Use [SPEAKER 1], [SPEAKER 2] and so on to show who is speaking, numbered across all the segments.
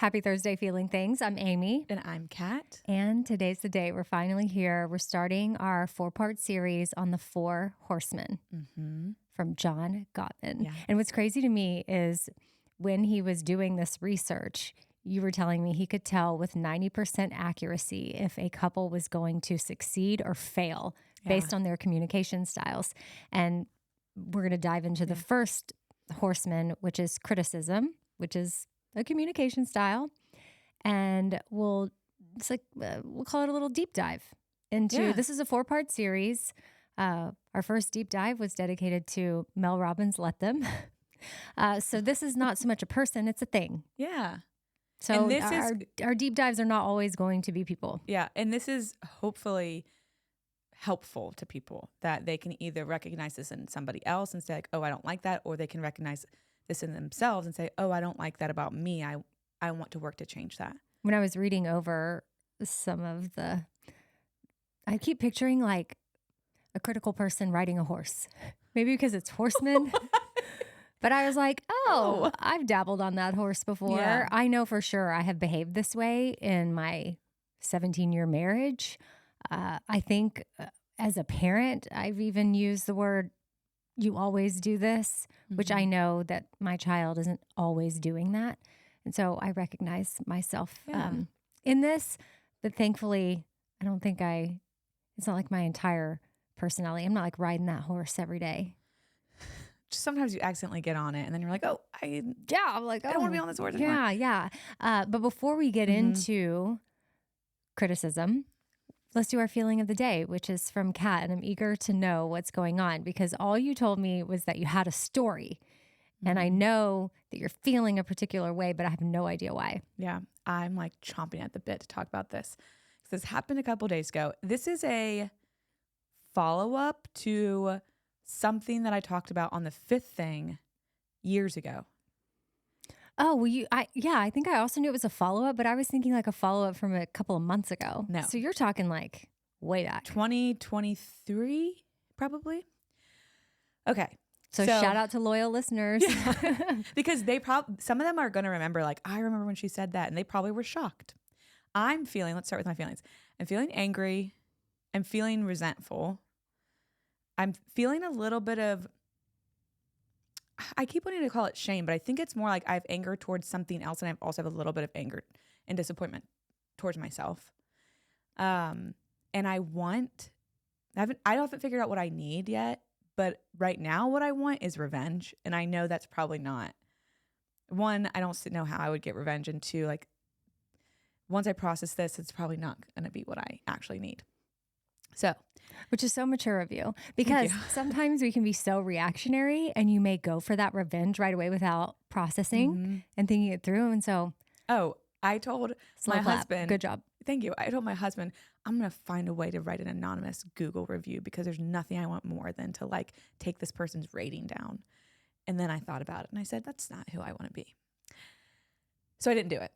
[SPEAKER 1] Happy Thursday, Feeling Things. I'm Amy.
[SPEAKER 2] And I'm Kat.
[SPEAKER 1] And today's the day. We're finally here. We're starting our 4-part series on the Four Horsemen from John Gottman.
[SPEAKER 2] Yeah.
[SPEAKER 1] And what's crazy to me is when he was doing this research, you were telling me he could tell with 90% accuracy if a couple was going to succeed or fail based on their communication styles. And we're going to dive into the first horseman, which is criticism, which is a communication style. And we'll call it a little deep dive into, this is a 4-part series. Our first deep dive was dedicated to Mel Robbins' Let Them. So this is not so much a person, it's a thing.
[SPEAKER 2] Yeah.
[SPEAKER 1] So our deep dives are not always going to be people.
[SPEAKER 2] Yeah. And this is hopefully helpful to people that they can either recognize this in somebody else and say like, oh, I don't like that. Or they can recognize this in themselves and say, oh, I don't like that about me. I want to work to change that.
[SPEAKER 1] When I was reading over some of I keep picturing like a critical person riding a horse. Maybe because it's horsemen. But I was like, I've dabbled on that horse before.
[SPEAKER 2] Yeah.
[SPEAKER 1] I know for sure I have behaved this way in my 17-year marriage. I think as a parent, I've even used the word, you always do this, which I know that my child isn't always doing that. And so I recognize myself in this, but thankfully, I don't think it's not like my entire personality. I'm not like riding that horse every day.
[SPEAKER 2] Just sometimes you accidentally get on it and then you're like,
[SPEAKER 1] I'm like,
[SPEAKER 2] I don't want to be on this horse anymore.
[SPEAKER 1] Yeah. But before we get into criticism, let's do our feeling of the day, which is from Kat. And I'm eager to know what's going on because all you told me was that you had a story. And I know that you're feeling a particular way, but I have no idea why.
[SPEAKER 2] Yeah. I'm like chomping at the bit to talk about this. This happened a couple days ago. This is a follow-up to something that I talked about on the 5th thing years ago.
[SPEAKER 1] Oh, well, I think I also knew it was a follow-up, but I was thinking like a follow-up from a couple of months ago.
[SPEAKER 2] No.
[SPEAKER 1] So you're talking like way back.
[SPEAKER 2] 2023, probably. Okay.
[SPEAKER 1] So shout out to loyal listeners.
[SPEAKER 2] Yeah. Because some of them are going to remember, like, I remember when she said that, and they probably were shocked. Let's start with my feelings. I'm feeling angry. I'm feeling resentful. I'm feeling a little bit of, I keep wanting to call it shame, but I think it's more like I have anger towards something else, and I also have a little bit of anger and disappointment towards myself. And I haven't figured out what I need yet, but right now what I want is revenge. And I know that's probably not, one, I don't know how I would get revenge, and two, like, once I process this, it's probably not going to be what I actually need. So,
[SPEAKER 1] which is so mature of you because sometimes we can be so reactionary and you may go for that revenge right away without processing and thinking it through. And so,
[SPEAKER 2] I told my husband,
[SPEAKER 1] good job.
[SPEAKER 2] Thank you. I told my husband, I'm going to find a way to write an anonymous Google review because there's nothing I want more than to like take this person's rating down. And then I thought about it and I said, that's not who I want to be. So I didn't do it.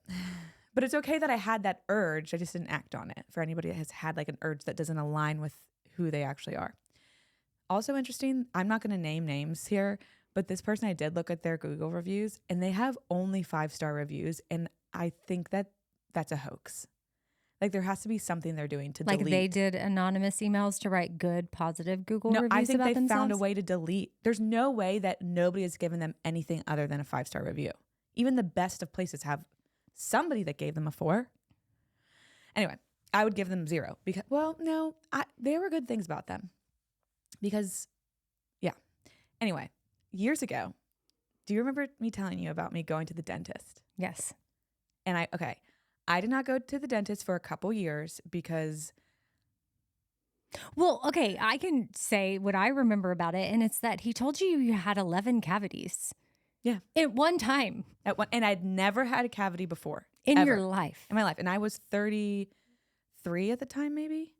[SPEAKER 2] But it's okay that I had that urge. I just didn't act on it. For anybody that has had like an urge that doesn't align with who they actually are. Also interesting, I'm not going to name names here, but this person, I did look at their Google reviews and they have only 5-star reviews. And I think that that's a hoax. Like there has to be something they're doing to delete.
[SPEAKER 1] Like they did anonymous emails to write good, positive Google reviews
[SPEAKER 2] I think
[SPEAKER 1] about
[SPEAKER 2] they
[SPEAKER 1] themselves?
[SPEAKER 2] found a way to delete. There's no way that nobody has given them anything other than a 5-star review. Even the best of places have somebody that gave them a 4. Anyway, I would give them 0 because, there were good things about them because, Anyway, years ago, do you remember me telling you about me going to the dentist?
[SPEAKER 1] Yes.
[SPEAKER 2] And I did not go to the dentist for a couple years because.
[SPEAKER 1] Well, okay, I can say what I remember about it, and it's that he told you had 11 cavities.
[SPEAKER 2] Yeah.
[SPEAKER 1] At one time.
[SPEAKER 2] And I'd never had a cavity before.
[SPEAKER 1] In
[SPEAKER 2] ever,
[SPEAKER 1] your life.
[SPEAKER 2] In my life. And I was 33 at the time, maybe.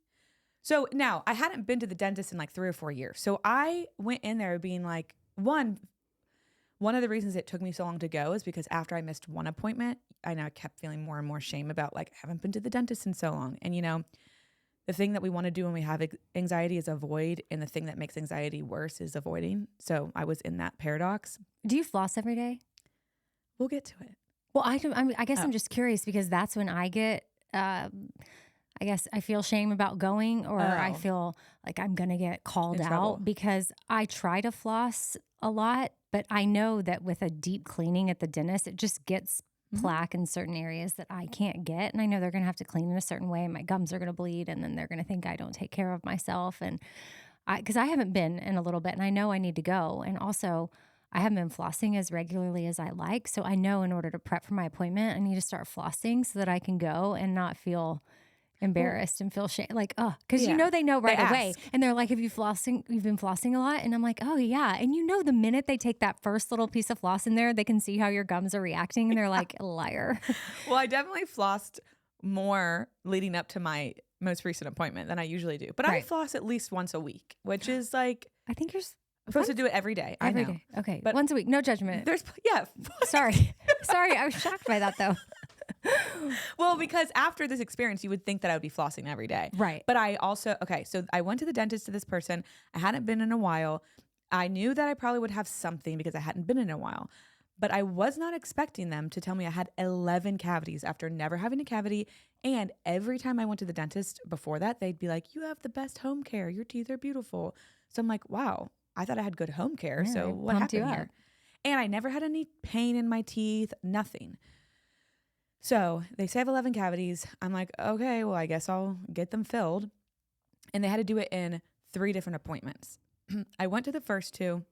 [SPEAKER 2] So now I hadn't been to the dentist in like 3 or 4 years. So I went in there being like, one of the reasons it took me so long to go is because after I missed one appointment, I now kept feeling more and more shame about like, I haven't been to the dentist in so long. And the thing that we want to do when we have anxiety is avoid. And the thing that makes anxiety worse is avoiding. So I was in that paradox.
[SPEAKER 1] Do you floss every day?
[SPEAKER 2] We'll get to it.
[SPEAKER 1] Well, I guess I'm just curious because that's when I get, I guess I feel shame about going, or I feel like I'm going to get called
[SPEAKER 2] In
[SPEAKER 1] out
[SPEAKER 2] trouble.
[SPEAKER 1] because I try to floss a lot, but I know that with a deep cleaning at the dentist, it just gets plaque in certain areas that I can't get. And I know they're going to have to clean in a certain way. My gums are going to bleed, and then they're going to think I don't take care of myself. And because I haven't been in a little bit, and I know I need to go. And also, I haven't been flossing as regularly as I like. So I know in order to prep for my appointment, I need to start flossing so that I can go and not feel embarrassed and feel shame. Like, oh, because
[SPEAKER 2] Yeah.
[SPEAKER 1] they know right
[SPEAKER 2] They
[SPEAKER 1] away.
[SPEAKER 2] ask.
[SPEAKER 1] And they're like, you've been flossing a lot? And I'm like, oh yeah. And the minute they take that first little piece of floss in there, they can see how your gums are reacting. And they're like, liar.
[SPEAKER 2] Well, I definitely flossed more leading up to my most recent appointment than I usually do. But I
[SPEAKER 1] Right.
[SPEAKER 2] floss at least once a week, which is like,
[SPEAKER 1] I think you're
[SPEAKER 2] I'm supposed to do it every day. I
[SPEAKER 1] every
[SPEAKER 2] know.
[SPEAKER 1] day. Okay.
[SPEAKER 2] But
[SPEAKER 1] once a week. No judgment.
[SPEAKER 2] There's,
[SPEAKER 1] Sorry. Sorry. I was shocked by that though.
[SPEAKER 2] Well, because after this experience, you would think that I would be flossing every day.
[SPEAKER 1] Right.
[SPEAKER 2] But I also, so I went to the dentist to this person. I hadn't been in a while. I knew that I probably would have something because I hadn't been in a while. But I was not expecting them to tell me I had 11 cavities after never having a cavity. And every time I went to the dentist before that, they'd be like, you have the best home care. Your teeth are beautiful. So I'm like, wow, I thought I had good home care.
[SPEAKER 1] Yeah,
[SPEAKER 2] So
[SPEAKER 1] they
[SPEAKER 2] what
[SPEAKER 1] pumped you
[SPEAKER 2] happened
[SPEAKER 1] up.
[SPEAKER 2] here? And I never had any pain in my teeth, nothing. So they say I have 11 cavities. I'm like, okay, well, I guess I'll get them filled. And they had to do it in 3 different appointments. I went to the first 2,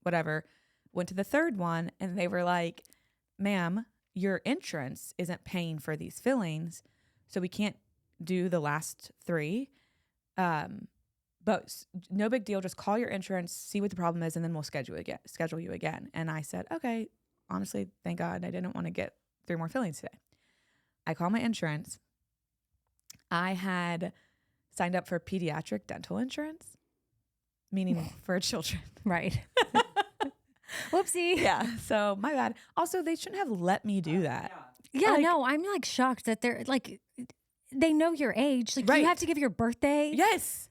[SPEAKER 2] whatever, went to the third one, and they were like, ma'am, your insurance isn't paying for these fillings, so we can't do the last 3. But no big deal. Just call your insurance, see what the problem is, and then we'll schedule you again. And I said, okay, honestly, thank God I didn't want to get 3 more fillings today. I call my insurance. I had signed up for pediatric dental insurance, meaning for children.
[SPEAKER 1] Right. Whoopsie.
[SPEAKER 2] Yeah. So my bad. Also, they shouldn't have let me do that.
[SPEAKER 1] Yeah,
[SPEAKER 2] Like-
[SPEAKER 1] no, I'm like shocked that they're like, they know your age. Like
[SPEAKER 2] Right.
[SPEAKER 1] you have to give your birthday.
[SPEAKER 2] Yes.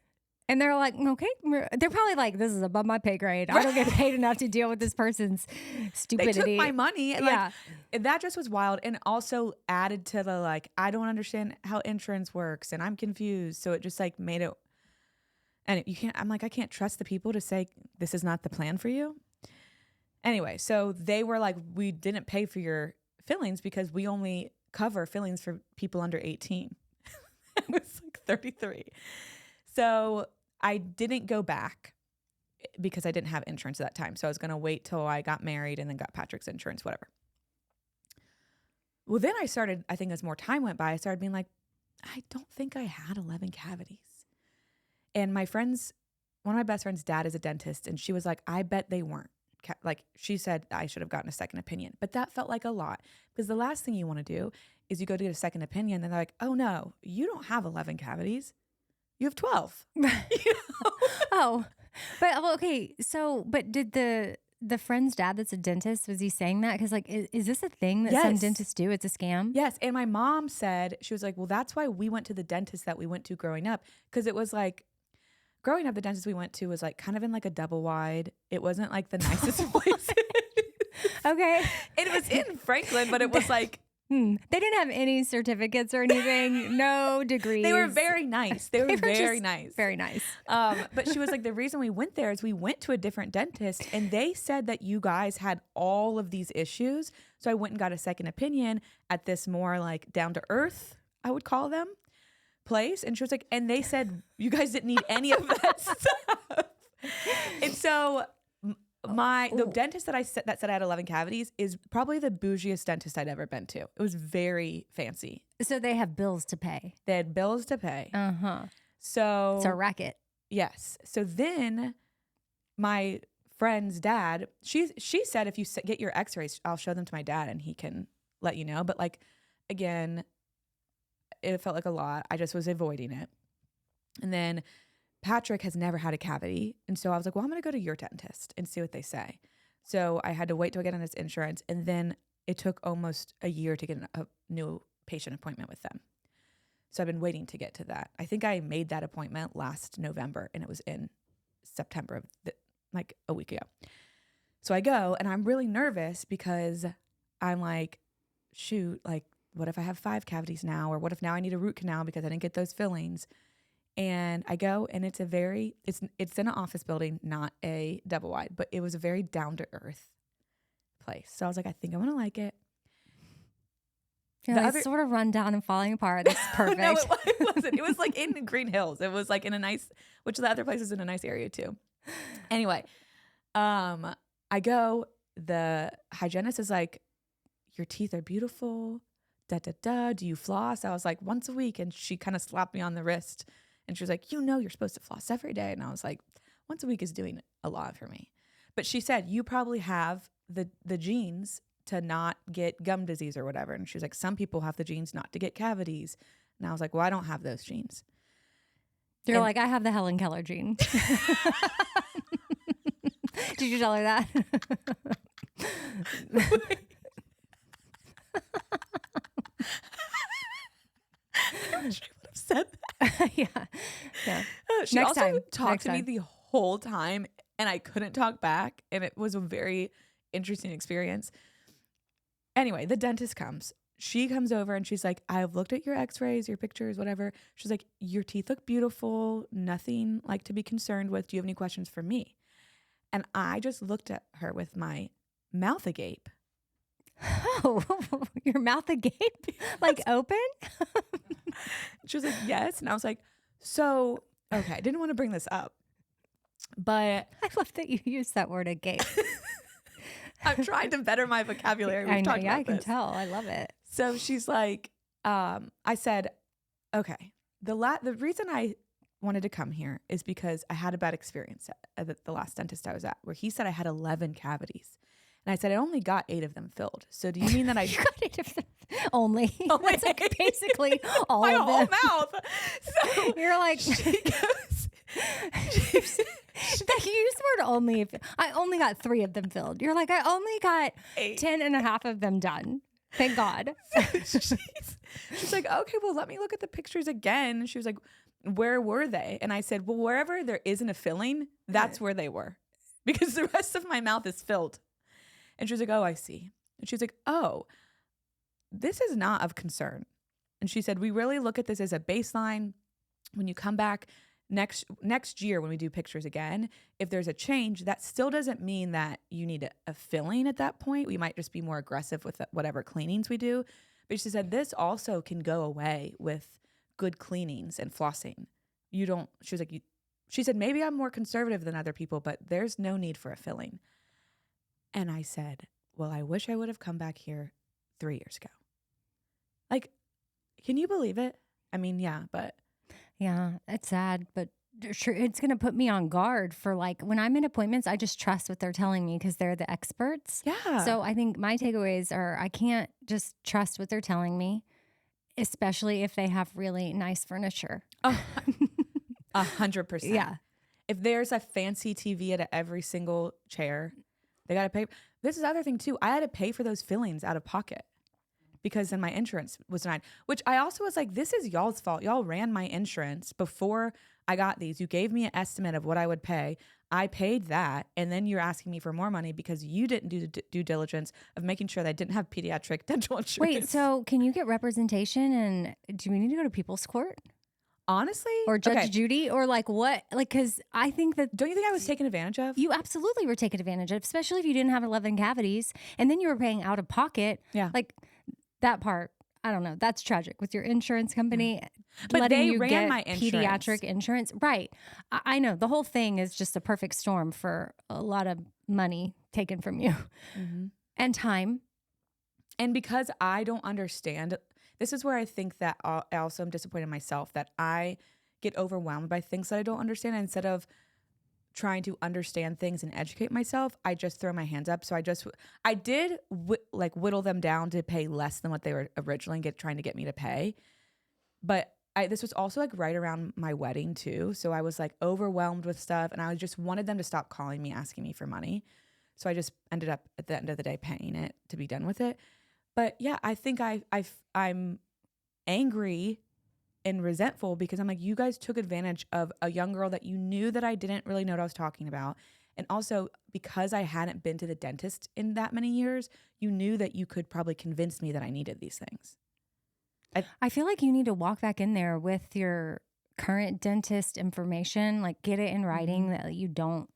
[SPEAKER 1] And they're like, okay. They're probably like, this is above my pay grade. I don't get paid enough to deal with this person's
[SPEAKER 2] They
[SPEAKER 1] stupidity.
[SPEAKER 2] took my money. And
[SPEAKER 1] Yeah.
[SPEAKER 2] like, that just was wild. And also added to the, like, I don't understand how insurance works and I'm confused. So it just like made it, and I can't trust the people to say, this is not the plan for you. Anyway, so they were like, we didn't pay for your fillings because we only cover fillings for people under 18. I was like 33. So I didn't go back because I didn't have insurance at that time. So I was going to wait till I got married and then got Patrick's insurance, whatever. Well, then I started, I think as more time went by, I started being like, I don't think I had 11 cavities. And my friends, one of my best friends' dad is a dentist. And she was like, I bet they weren't. Like she said, I should have gotten a second opinion. But that felt like a lot because the last thing you want to do is you go to get a second opinion and they're like, oh no, you don't have 11 cavities. You have 12. You know?
[SPEAKER 1] Oh, but okay. So, but did the friend's dad that's a dentist, was he saying that? Because like, is this a thing that some
[SPEAKER 2] Yes.
[SPEAKER 1] dentists do? It's a scam?
[SPEAKER 2] Yes. And my mom said, she was like, well, that's why we went to the dentist that we went to growing up. Because it was like, growing up, the dentist we went to was like kind of in like a double wide. It wasn't like the nicest place.
[SPEAKER 1] Okay.
[SPEAKER 2] It was in Franklin, but it was like,
[SPEAKER 1] They didn't have any certificates or anything. No degrees.
[SPEAKER 2] they were very nice. They were very
[SPEAKER 1] just
[SPEAKER 2] nice.
[SPEAKER 1] Very nice.
[SPEAKER 2] But she was like, the reason we went there is we went to a different dentist and they said that you guys had all of these issues. So I went and got a second opinion at this more like down to earth, I would call them, place. And she was like, and they said, you guys didn't need any of that stuff. And so the dentist that said I had 11 cavities is probably the bougiest dentist I'd ever been to. It was very fancy.
[SPEAKER 1] So they have bills to pay.
[SPEAKER 2] They had bills to pay.
[SPEAKER 1] Uh-huh.
[SPEAKER 2] So
[SPEAKER 1] It's a racket.
[SPEAKER 2] yes. So then my friend's dad, she said, if you get your x-rays, I'll show them to my dad and he can let you know. But like, again, it felt like a lot. I just was avoiding it. And then Patrick has never had a cavity. And so I was like, well, I'm going to go to your dentist and see what they say. So I had to wait till I get on his insurance. And then it took almost a year to get a new patient appointment with them. So I've been waiting to get to that. I think I made that appointment last November and it was in September, like a week ago. So I go and I'm really nervous because I'm like, shoot, like, what if I have 5 cavities now? Or what if now I need a root canal because I didn't get those fillings? And I go, and it's in an office building, not a double wide, but it was a very down to earth place. So I was like, I think I'm going to like it.
[SPEAKER 1] It's sort of run down and falling apart. That's perfect.
[SPEAKER 2] No, it wasn't. It was like in Green Hills. It was like in a nice, which the other place is in a nice area too. Anyway, I go, the hygienist is like, your teeth are beautiful. Da, da, da. Do you floss? I was like, once a week. And she kind of slapped me on the wrist. And she was like, you're supposed to floss every day. And I was like, once a week is doing a lot for me. But she said, you probably have the genes to not get gum disease or whatever. And she was like, some people have the genes not to get cavities. And I was like, well, I don't have those genes.
[SPEAKER 1] You're like, I have the Helen Keller gene. Did you tell her that?
[SPEAKER 2] I wish I would have said that.
[SPEAKER 1] Yeah.
[SPEAKER 2] She also talked to me the whole time, and I couldn't talk back, and it was a very interesting experience. Anyway, the dentist comes. She comes over and she's like, I've looked at your x-rays, your pictures, whatever. She's like, your teeth look beautiful. Nothing like to be concerned with. Do you have any questions for me? And I just looked at her with my mouth agape.
[SPEAKER 1] Oh, your mouth agape? Like open?
[SPEAKER 2] She was like, yes. And I was like, so, okay, I didn't want to bring this up, but
[SPEAKER 1] I love that you use that word agape.
[SPEAKER 2] I'm trying to better my vocabulary.
[SPEAKER 1] I know, I can tell. I love it.
[SPEAKER 2] So she's like, I said, okay, the reason I wanted to come here is because I had a bad experience at the last dentist I was at, where he said I had 11 cavities. And I said, I only got 8 of them filled. So do you mean that I
[SPEAKER 1] you got 8 of them? Only. That's like basically all
[SPEAKER 2] my
[SPEAKER 1] of
[SPEAKER 2] whole
[SPEAKER 1] them.
[SPEAKER 2] mouth. So
[SPEAKER 1] you're like,
[SPEAKER 2] she goes,
[SPEAKER 1] you used the word only. I only got 3 of them filled. You're like, I only got
[SPEAKER 2] 8.
[SPEAKER 1] 10 and a half of them done. Thank God.
[SPEAKER 2] She's like, okay, well, let me look at the pictures again. She was like, where were they? And I said, well, wherever there isn't a filling, that's where they were, because the rest of my mouth is filled. And she was like, oh, I see. And she was like, oh, this is not of concern. And she said, we really look at this as a baseline. When you come back next year, when we do pictures again, if there's a change, that still doesn't mean that you need a filling at that point. We might just be more aggressive with whatever cleanings we do. But she said, this also can go away with good cleanings and flossing. She was like, she said, maybe I'm more conservative than other people, but there's no need for a filling. And I said, well, I wish I would have come back here 3 years ago. Like, can you believe it? I mean, yeah, but.
[SPEAKER 1] Yeah, it's sad, but sure, it's going to put me on guard for like when I'm in appointments, I just trust what they're telling me because they're the experts.
[SPEAKER 2] Yeah.
[SPEAKER 1] So I think my takeaways are I can't just trust what they're telling me, especially if they have really nice furniture.
[SPEAKER 2] 100%.
[SPEAKER 1] Yeah.
[SPEAKER 2] If there's a fancy TV at every single chair, they got to pay. This is the other thing too. I had to pay for those fillings out of pocket because then my insurance was denied, which I also was like, this is y'all's fault. Y'all ran my insurance before I got these. You gave me an estimate of what I would pay. I paid that. And then you're asking me for more money because you didn't do the due diligence of making sure that I didn't have pediatric dental insurance.
[SPEAKER 1] Wait, so can you get representation and do we need to go to people's court?
[SPEAKER 2] Honestly?
[SPEAKER 1] Or Judge Judy? Or like what? Like, because I think that.
[SPEAKER 2] Don't you think I was taken advantage of?
[SPEAKER 1] You absolutely were taken advantage of, especially if you didn't have 11 cavities and then you were paying out of pocket.
[SPEAKER 2] Yeah.
[SPEAKER 1] Like that part, I don't know. That's tragic with your insurance company.
[SPEAKER 2] But
[SPEAKER 1] letting
[SPEAKER 2] they
[SPEAKER 1] you
[SPEAKER 2] ran
[SPEAKER 1] get
[SPEAKER 2] my insurance.
[SPEAKER 1] Pediatric insurance. Right. I know. The whole thing is just a perfect storm for a lot of money taken from you and time.
[SPEAKER 2] And because I don't understand, this is where I think that I also am disappointed in myself that I get overwhelmed by things that I don't understand. And instead of trying to understand things and educate myself, I just throw my hands up. So I did whittle them down to pay less than what they were originally trying to get me to pay. But this was also like right around my wedding too. So I was like overwhelmed with stuff and I just wanted them to stop calling me, asking me for money. So I just ended up at the end of the day paying it to be done with it. But yeah, I think I'm angry and resentful because I'm like, you guys took advantage of a young girl that you knew that I didn't really know what I was talking about. And also because I hadn't been to the dentist in that many years, you knew that you could probably convince me that I needed these things.
[SPEAKER 1] I feel like you need to walk back in there with your current dentist information, like get it in writing that you don't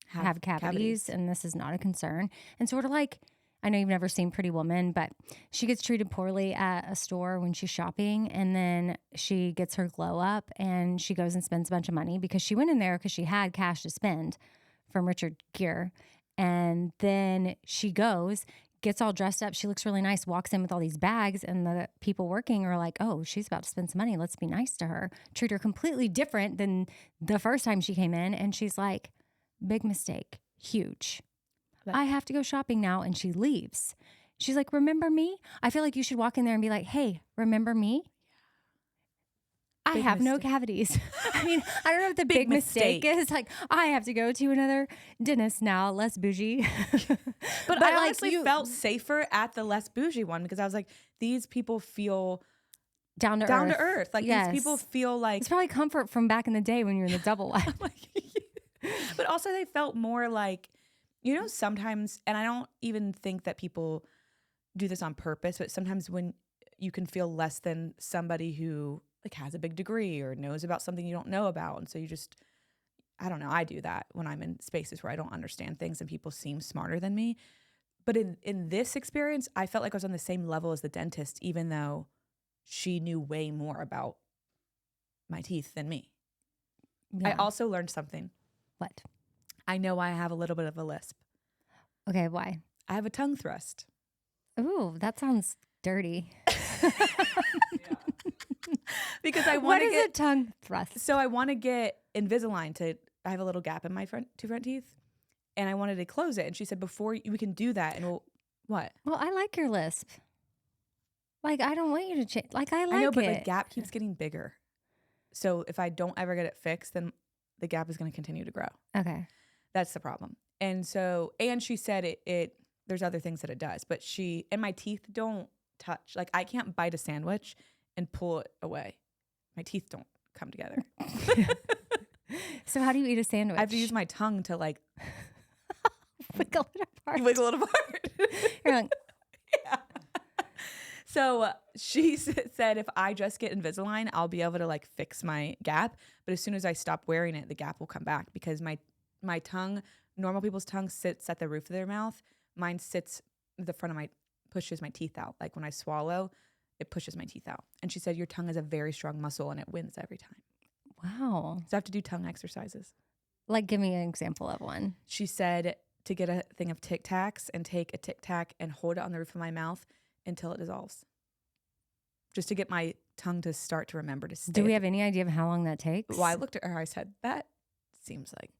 [SPEAKER 1] have cavities and this is not a concern. And sort of like, I know you've never seen Pretty Woman, but she gets treated poorly at a store when she's shopping, and then she gets her glow up and she goes and spends a bunch of money because she went in there because she had cash to spend from Richard Gere. And then she goes, gets all dressed up. She looks really nice, walks in with all these bags, and the people working are like, oh, she's about to spend some money. Let's be nice to her. Treat her completely different than the first time she came in. And she's like, big mistake, huge. I have to go shopping now. And she leaves. She's like, remember me? I feel like you should walk in there and be like, hey, remember me? I have no cavities. I mean, I don't know what the big mistake is. Like, I have to go to another dentist now, less bougie.
[SPEAKER 2] But I honestly felt safer at the less bougie one because I was like, these people feel
[SPEAKER 1] down to earth.
[SPEAKER 2] Like these people feel like
[SPEAKER 1] it's probably comfort from back in the day when you were in the double wide.
[SPEAKER 2] But also they felt more like, you know, sometimes, and I don't even think that people do this on purpose, but sometimes when you can feel less than somebody who like has a big degree or knows about something you don't know about. And so you just, I don't know, I do that when I'm in spaces where I don't understand things and people seem smarter than me. But in this experience, I felt like I was on the same level as the dentist, even though she knew way more about my teeth than me. Yeah. I also learned something.
[SPEAKER 1] What?
[SPEAKER 2] I know I have a little bit of a lisp.
[SPEAKER 1] Okay, why?
[SPEAKER 2] I have a tongue thrust.
[SPEAKER 1] Ooh, that sounds dirty.
[SPEAKER 2] Because I want to get
[SPEAKER 1] a tongue thrust?
[SPEAKER 2] So I want to get Invisalign I have a little gap in my two front teeth, and I wanted to close it. And she said, before we can do that, and what?
[SPEAKER 1] Well, I like your lisp. Like, I don't want you to change. Like, I know,
[SPEAKER 2] but the gap keeps getting bigger. So if I don't ever get it fixed, then the gap is going to continue to grow.
[SPEAKER 1] Okay.
[SPEAKER 2] That's the problem. And so, and she said it there's other things that it does, but and my teeth don't touch. Like, I can't bite a sandwich and pull it away. My teeth don't come together.
[SPEAKER 1] So how do you eat a sandwich?
[SPEAKER 2] I have to use my tongue to like
[SPEAKER 1] wiggle it apart.
[SPEAKER 2] Wiggle it apart.
[SPEAKER 1] You're like,
[SPEAKER 2] yeah. So she said if I just get Invisalign, I'll be able to like fix my gap. But as soon as I stop wearing it, the gap will come back because my tongue, normal people's tongue sits at the roof of their mouth. Mine sits the front of pushes my teeth out. Like when I swallow, it pushes my teeth out. And she said, your tongue is a very strong muscle and it wins every time.
[SPEAKER 1] Wow.
[SPEAKER 2] So I have to do tongue exercises.
[SPEAKER 1] Like, give me an example of one.
[SPEAKER 2] She said to get a thing of Tic Tacs and take a Tic Tac and hold it on the roof of my mouth until it dissolves. Just to get my tongue to start to remember to stay.
[SPEAKER 1] Do we have any idea of how long that takes?
[SPEAKER 2] Well, I looked at her. I said, that seems like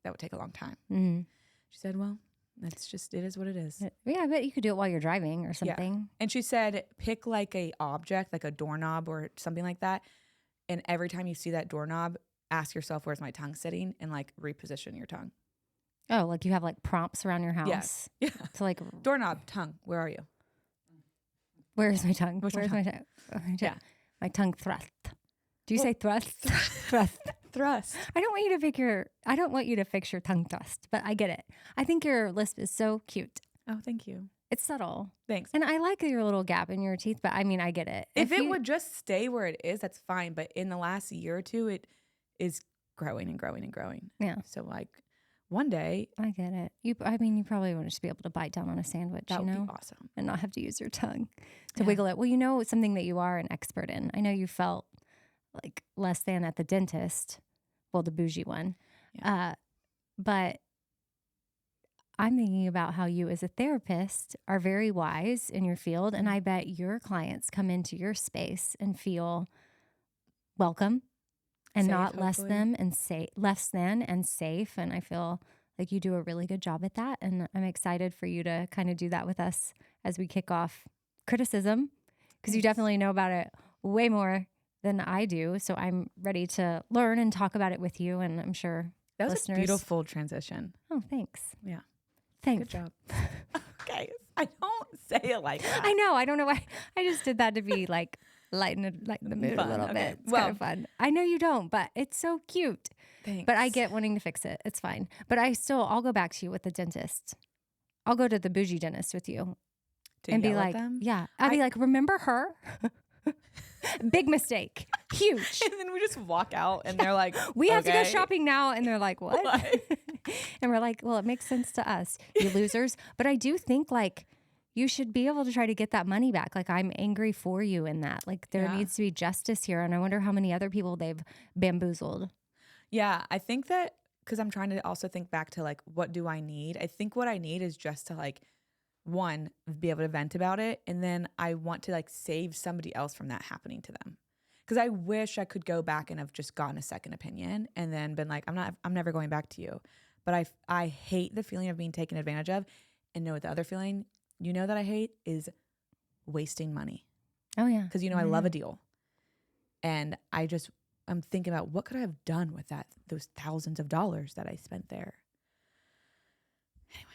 [SPEAKER 2] that would take a long time.
[SPEAKER 1] Mm-hmm.
[SPEAKER 2] She said, well, it is what it is.
[SPEAKER 1] Yeah, I bet you could do it while you're driving or something.
[SPEAKER 2] Yeah. And she said, pick like a object, like a doorknob or something like that. And every time you see that doorknob, ask yourself, where's my tongue sitting? And like reposition your tongue.
[SPEAKER 1] Oh, like you have like prompts around your house.
[SPEAKER 2] Yeah.
[SPEAKER 1] To like
[SPEAKER 2] doorknob, tongue, where are you?
[SPEAKER 1] Where's my tongue?
[SPEAKER 2] Where's my tongue?
[SPEAKER 1] Yeah. My tongue thrust. Do you say thrust? Thrust.
[SPEAKER 2] Thrust.
[SPEAKER 1] I don't want you to fix your tongue thrust, but I get it. I think your lisp is so cute.
[SPEAKER 2] Oh, thank you.
[SPEAKER 1] It's subtle.
[SPEAKER 2] Thanks.
[SPEAKER 1] And I like your little gap in your teeth, but I mean, I get it.
[SPEAKER 2] If it would just stay where it is, that's fine. But in the last year or two, it is growing and growing and growing.
[SPEAKER 1] Yeah.
[SPEAKER 2] So like one day.
[SPEAKER 1] I get it. You probably want to just be able to bite down on a sandwich,
[SPEAKER 2] that would be awesome.
[SPEAKER 1] And not have to use your tongue to wiggle it. Well, you know, it's something that you are an expert in. I know you felt like less than at the dentist. Well, the bougie one. Yeah. But I'm thinking about how you as a therapist are very wise in your field. And I bet your clients come into your space and feel welcome and safe, not less than and safe. And I feel like you do a really good job at that. And I'm excited for you to kind of do that with us as we kick off criticism, because you definitely know about it way more than I do. So I'm ready to learn and talk about it with you. And I'm sure
[SPEAKER 2] that was
[SPEAKER 1] listeners.
[SPEAKER 2] A beautiful transition.
[SPEAKER 1] Oh, thanks.
[SPEAKER 2] Yeah.
[SPEAKER 1] Thanks.
[SPEAKER 2] Good job. Okay. I don't say it like that.
[SPEAKER 1] I know. I don't know why. I just did that to be like lighten the mood
[SPEAKER 2] Fun.
[SPEAKER 1] a little
[SPEAKER 2] Okay.
[SPEAKER 1] bit. It's
[SPEAKER 2] Well-
[SPEAKER 1] kind of fun. I know you don't, but it's so cute.
[SPEAKER 2] Thanks.
[SPEAKER 1] But I get wanting to fix it. It's fine. But I'll go back to you with the dentist. I'll go to the bougie dentist with you
[SPEAKER 2] to
[SPEAKER 1] and be
[SPEAKER 2] yell at
[SPEAKER 1] like,
[SPEAKER 2] them.
[SPEAKER 1] yeah. I'll be like, remember her? Big mistake. Huge.
[SPEAKER 2] And then we just walk out and they're like,
[SPEAKER 1] We have to go
[SPEAKER 2] "Okay."
[SPEAKER 1] shopping now. And they're like, what? And we're like, well, it makes sense to us, you losers. But I do think like you should be able to try to get that money back. Like I'm angry for you in that. Like there
[SPEAKER 2] Yeah.
[SPEAKER 1] needs to be justice here. And I wonder how many other people they've bamboozled.
[SPEAKER 2] Yeah, I think that because I'm trying to also think back to like, what do I need? I think what I need is just to like, one, be able to vent about it. And then I want to like save somebody else from that happening to them. Because I wish I could go back and have just gotten a second opinion and then been like, I'm never going back to you. But I hate the feeling of being taken advantage of. And know what the other feeling, that I hate is wasting money.
[SPEAKER 1] Oh, yeah.
[SPEAKER 2] Because, I love a deal. And I'm thinking about what could I have done with those thousands of dollars that I spent there. Anyway.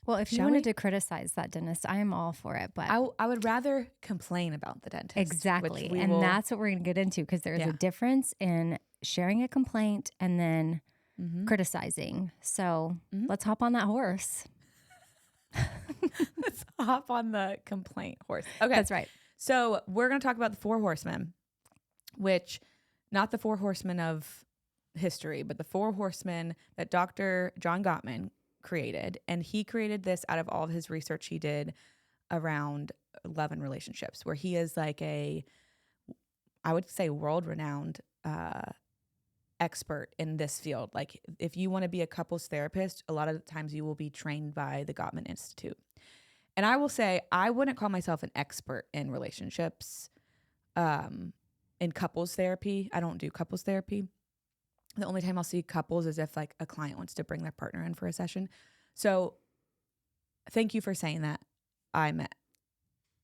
[SPEAKER 1] Well, if you
[SPEAKER 2] Shall
[SPEAKER 1] wanted
[SPEAKER 2] we?
[SPEAKER 1] to criticize that dentist, I am all for it. But
[SPEAKER 2] I would rather complain about the dentist.
[SPEAKER 1] exactly.
[SPEAKER 2] which
[SPEAKER 1] And that's what we're going to get into because there's
[SPEAKER 2] Yeah.
[SPEAKER 1] a difference in sharing a complaint and then
[SPEAKER 2] Mhm.
[SPEAKER 1] criticizing. So
[SPEAKER 2] Mhm.
[SPEAKER 1] let's hop on that horse.
[SPEAKER 2] Let's hop on the complaint horse. Okay.
[SPEAKER 1] That's right.
[SPEAKER 2] So we're going to talk about the Four Horsemen, which not the Four Horsemen of history, but the Four Horsemen that Dr. John Gottman created. And he created this out of all of his research he did around love and relationships, where he is like I would say world-renowned expert in this field. Like if you want to be a couples therapist, a lot of the times you will be trained by the Gottman Institute. And I will say, I wouldn't call myself an expert in relationships, in couples therapy. I don't do couples therapy. The only time I'll see couples is if like a client wants to bring their partner in for a session. So thank you for saying that. I'm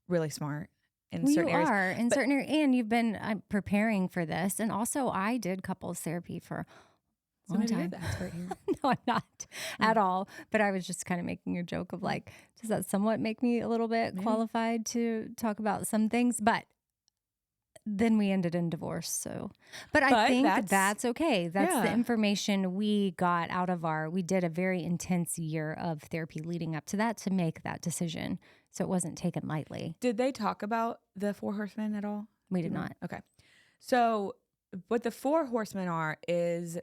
[SPEAKER 2] really smart in
[SPEAKER 1] Well,
[SPEAKER 2] certain
[SPEAKER 1] you
[SPEAKER 2] areas.
[SPEAKER 1] are in certain areas, and you've been preparing for this. And also, I did couples therapy for a
[SPEAKER 2] So
[SPEAKER 1] long
[SPEAKER 2] maybe you're
[SPEAKER 1] time.
[SPEAKER 2] the expert here.
[SPEAKER 1] No, I'm not at all. But I was just kind of making a joke of like, does that somewhat make me a little bit
[SPEAKER 2] Maybe.
[SPEAKER 1] qualified to talk about some things? But then we ended in divorce. So, but I think that's okay. That's the
[SPEAKER 2] Yeah.
[SPEAKER 1] information we got out of we did a very intense year of therapy leading up to that to make that decision. So it wasn't taken lightly.
[SPEAKER 2] Did they talk about the Four Horsemen at all?
[SPEAKER 1] We did not.
[SPEAKER 2] Okay. So what the Four Horsemen are is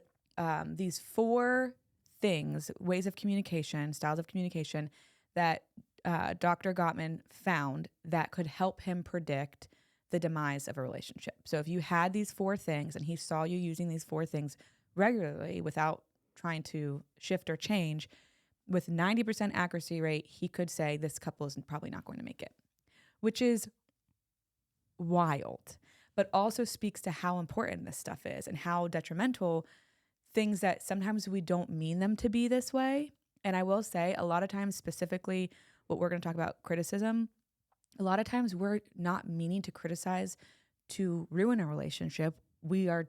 [SPEAKER 2] these 4 things, ways of communication, styles of communication that Dr. Gottman found that could help him predict the demise of a relationship. So if you had these 4 things and he saw you using these 4 things regularly without trying to shift or change, with 90% accuracy rate, he could say this couple is probably not going to make it, which is wild, but also speaks to how important this stuff is and how detrimental things that sometimes we don't mean them to be this way. And I will say a lot of times, specifically what we're going to talk about, criticism, a lot of times we're not meaning to criticize to ruin a relationship. We're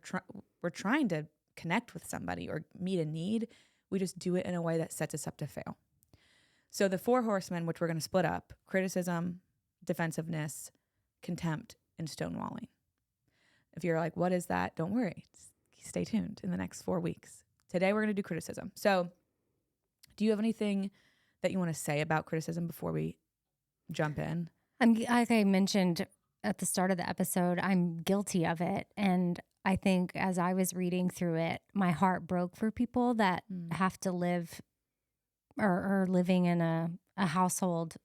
[SPEAKER 2] trying to connect with somebody or meet a need. We just do it in a way that sets us up to fail. So the 4 horsemen, which we're going to split up: criticism, defensiveness, contempt, and stonewalling. If you're like, what is that? Don't worry. Stay tuned in the next 4 weeks. Today, we're going to do criticism. So do you have anything that you want to say about criticism before we jump in?
[SPEAKER 1] Like I mentioned at the start of the episode, I'm guilty of it. And I think as I was reading through it, my heart broke for people that have to live or are living in a household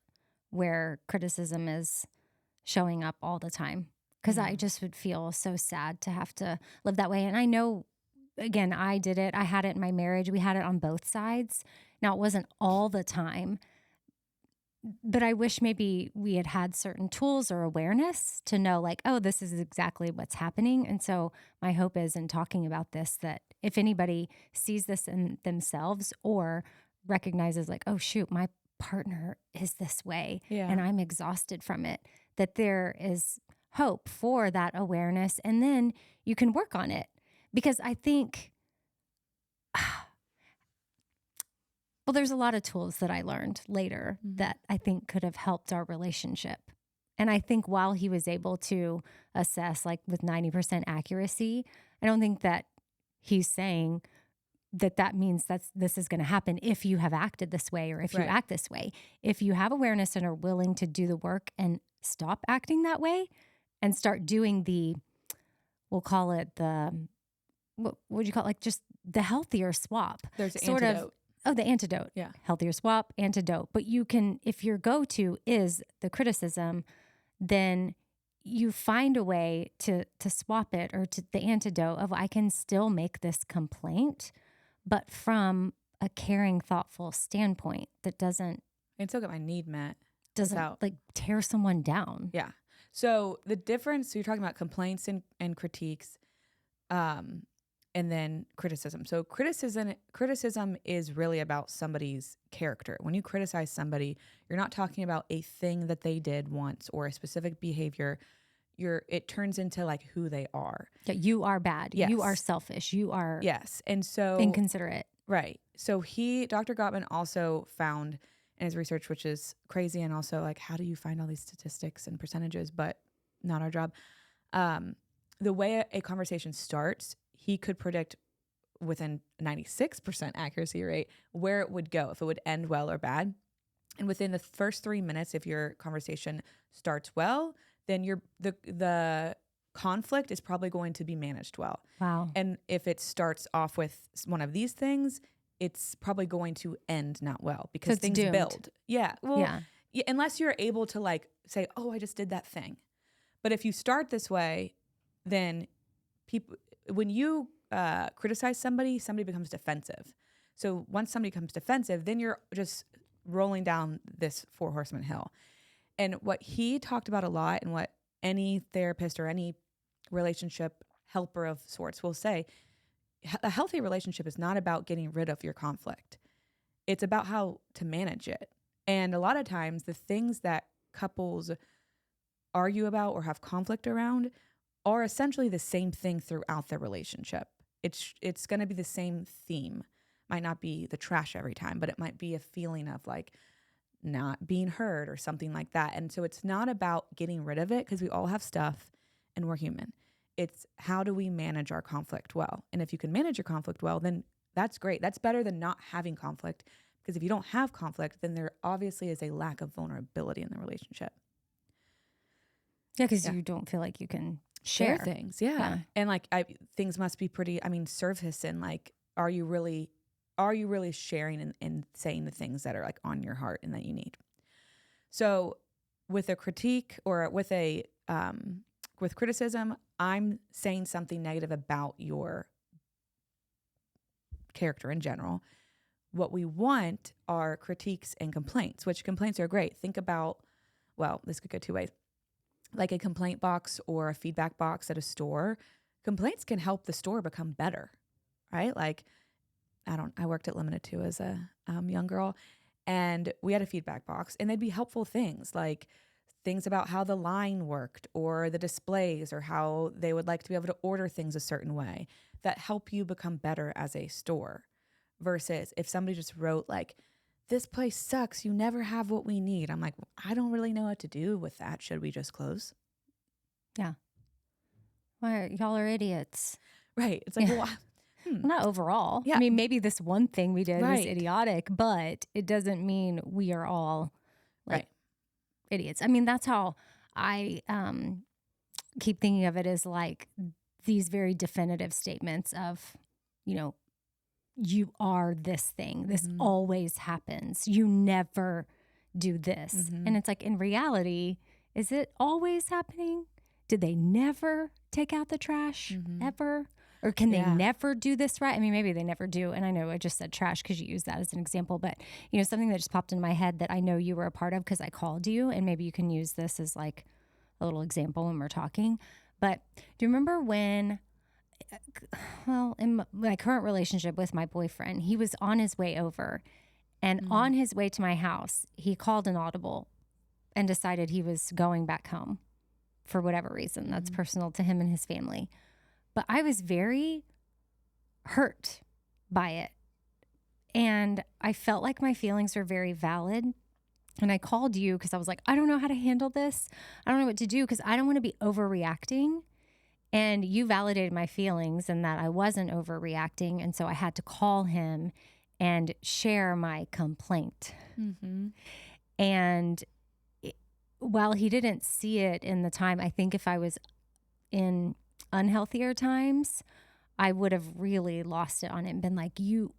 [SPEAKER 1] where criticism is showing up all the time. Because I just would feel so sad to have to live that way. And I know, again, I did it. I had it in my marriage. We had it on both sides. Now, it wasn't all the time. But I wish maybe we had had certain tools or awareness to know like, oh, this is exactly what's happening. And so my hope is in talking about this, that if anybody sees this in themselves or recognizes like, oh, shoot, my partner is this way and I'm exhausted from it, that there is hope for that awareness. And then you can work on it. Because I think, well, there's a lot of tools that I learned later that I think could have helped our relationship. And I think while he was able to assess like with 90% accuracy, I don't think that he's saying that means this is going to happen if you have acted this way or if you
[SPEAKER 2] Right.
[SPEAKER 1] act this way. If you have awareness and are willing to do the work and stop acting that way and start doing we'll call it what would you call it? Like just the healthier swap.
[SPEAKER 2] There's an
[SPEAKER 1] sort
[SPEAKER 2] antidote.
[SPEAKER 1] The antidote.
[SPEAKER 2] Yeah.
[SPEAKER 1] Healthier swap, antidote. But you can, if your go-to is the criticism, then you find a way to swap it or to the antidote of I can still make this complaint, but from a caring, thoughtful standpoint that doesn't
[SPEAKER 2] I can still get my need met.
[SPEAKER 1] like tear someone down.
[SPEAKER 2] Yeah. So the difference, so you're talking about complaints and critiques, and then criticism. So criticism is really about somebody's character. When you criticize somebody, you're not talking about a thing that they did once or a specific behavior. It turns into like who they are.
[SPEAKER 1] Yeah, you are bad.
[SPEAKER 2] Yes.
[SPEAKER 1] You are selfish. You are
[SPEAKER 2] And so
[SPEAKER 1] inconsiderate.
[SPEAKER 2] Right. So Dr. Gottman also found in his research, which is crazy, and also like, how do you find all these statistics and percentages, but not our job. The way a conversation starts, he could predict within 96% accuracy rate where it would go, if it would end well or bad. And within the first 3 minutes, if your conversation starts well, then the conflict is probably going to be managed well.
[SPEAKER 1] Wow.
[SPEAKER 2] And if it starts off with one of these things, it's probably going to end not well because things
[SPEAKER 1] doomed.
[SPEAKER 2] build. Yeah. Well, yeah, unless you're able to like say, oh, I just did that thing. But if you start this way, then when you criticize somebody becomes defensive. So once somebody becomes defensive, then you're just rolling down this Four Horsemen hill. And what he talked about a lot, and what any therapist or any relationship helper of sorts will say, a healthy relationship is not about getting rid of your conflict. It's about how to manage it. And a lot of times the things that couples argue about or have conflict around are essentially the same thing throughout the relationship. It's going to be the same theme. Might not be the trash every time, but it might be a feeling of like not being heard or something like that. And so it's not about getting rid of it, because we all have stuff and we're human. It's how do we manage our conflict well? And if you can manage your conflict well, then that's great. That's better than not having conflict, because if you don't have conflict, then there obviously is a lack of vulnerability in the relationship.
[SPEAKER 1] Yeah, because you don't feel like you can share
[SPEAKER 2] things. Yeah. And like things must be pretty, surface, and like, are you really sharing and saying the things that are like on your heart and that you need? So with a critique or with criticism, I'm saying something negative about your character in general. What we want are critiques and complaints, which complaints are great. Think about, well, this could go two ways. Like a complaint box or a feedback box at a store. Complaints can help the store become better, right? Like, I worked at Limited Too as a young girl, and we had a feedback box, and they'd be helpful things like things about how the line worked or the displays or how they would like to be able to order things a certain way that help you become better as a store. Versus if somebody just wrote like, this place sucks, you never have what we need. I'm like, I don't really know what to do with that. Should we just close?
[SPEAKER 1] Yeah. Why, y'all are idiots.
[SPEAKER 2] Right. It's like, well,
[SPEAKER 1] not overall.
[SPEAKER 2] Yeah.
[SPEAKER 1] I mean, maybe this one thing we did was
[SPEAKER 2] Right.
[SPEAKER 1] idiotic, but it doesn't mean we are all like
[SPEAKER 2] Right.
[SPEAKER 1] idiots. I mean, that's how I keep thinking of it, as like these very definitive statements of, you are this thing. This always happens. You never do this. And it's like, in reality, is it always happening? Did they never take out the trash ever? Or can they never do this right? I mean, maybe they never do. And I know I just said trash because you used that as an example, but something that just popped in my head that I know you were a part of because I called you, and maybe you can use this as like a little example when we're talking. But do you remember when, in my current relationship with my boyfriend, he was on his way over, and on his way to my house, he called an audible and decided he was going back home for whatever reason that's personal to him and his family. But I was very hurt by it. And I felt like my feelings were very valid. And I called you because I was like, I don't know how to handle this. I don't know what to do because I don't want to be overreacting. And you validated my feelings and that I wasn't overreacting. And so I had to call him and share my complaint.
[SPEAKER 2] Mm-hmm.
[SPEAKER 1] And while he didn't see it in the time, I think if I was in unhealthier times, I would have really lost it on it and been like, you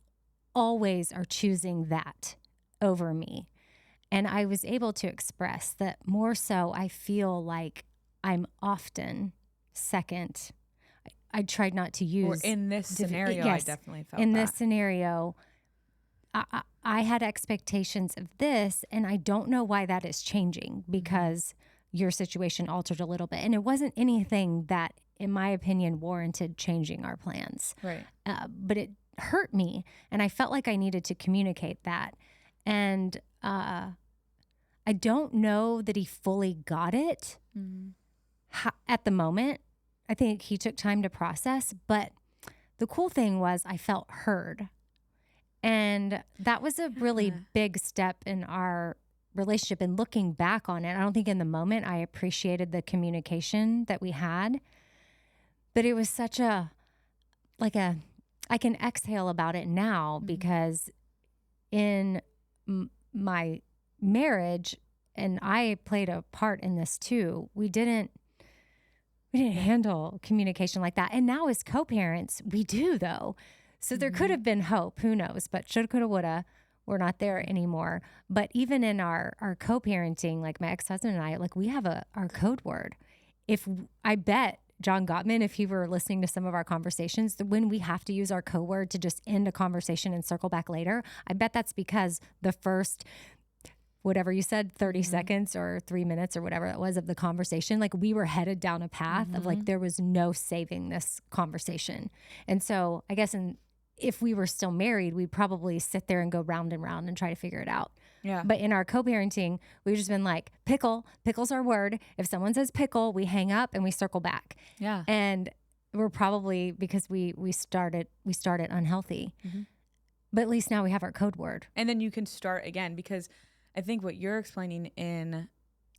[SPEAKER 1] always are choosing that over me. And I was able to express that more so. I feel like I'm often second. I tried not to use.
[SPEAKER 2] Or in this scenario,
[SPEAKER 1] yes,
[SPEAKER 2] I definitely felt
[SPEAKER 1] in
[SPEAKER 2] that.
[SPEAKER 1] this scenario, I had expectations of this, and I don't know why that is changing because your situation altered a little bit. And it wasn't anything that, in my opinion, warranted changing our plans.
[SPEAKER 2] Right.
[SPEAKER 1] But it hurt me, and I felt like I needed to communicate that. And I don't know that he fully got it at the moment. I think he took time to process, but the cool thing was I felt heard. And that was a really big step in our relationship. And looking back on it, I don't think in the moment I appreciated the communication that we had, but it was such I can exhale about it now because in my marriage, and I played a part in this too, we didn't handle communication like that. And now as co-parents, we do though. So there could have been hope, who knows, but shoulda, coulda, woulda, we're not there anymore. But even in our co-parenting, like my ex-husband and I, like we have our code word. I bet John Gottman, if he were listening to some of our conversations, when we have to use our code word to just end a conversation and circle back later, I bet that's because the first, whatever you said, 30 seconds or 3 minutes or whatever it was of the conversation, like we were headed down a path of like, there was no saving this conversation. And so I guess if we were still married, we'd probably sit there and go round and round and try to figure it out.
[SPEAKER 2] Yeah.
[SPEAKER 1] But in our co-parenting, we've just been like, pickle's our word. If someone says pickle, we hang up and we circle back.
[SPEAKER 2] Yeah.
[SPEAKER 1] And we're probably, because we started unhealthy, but at least now we have our code word.
[SPEAKER 2] And then you can start again, because I think what you're explaining in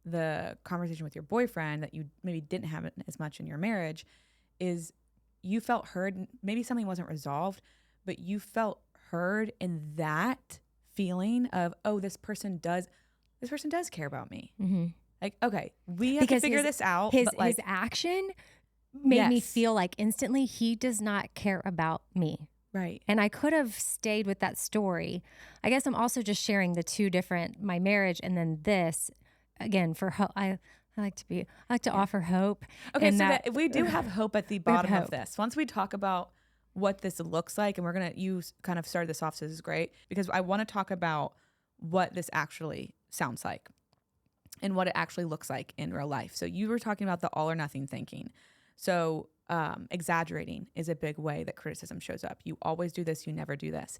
[SPEAKER 2] the conversation with your boyfriend that you maybe didn't have as much in your marriage is you felt heard. Maybe something wasn't resolved, but you felt heard in that feeling of, oh, this person does care about me. Like, okay, we have to figure this out.
[SPEAKER 1] His action made me feel like instantly he does not care about me.
[SPEAKER 2] Right.
[SPEAKER 1] And I could have stayed with that story. I guess I'm also just sharing the two different, my marriage and then this, again, for hope. I like to offer hope.
[SPEAKER 2] Okay, so that we do have hope at the bottom of this. Once we talk about what this looks like, and you kind of started this off, so this is great, because I want to talk about what this actually sounds like and what it actually looks like in real life. So you were talking about the all or nothing thinking. So exaggerating is a big way that criticism shows up. You always do this, you never do this.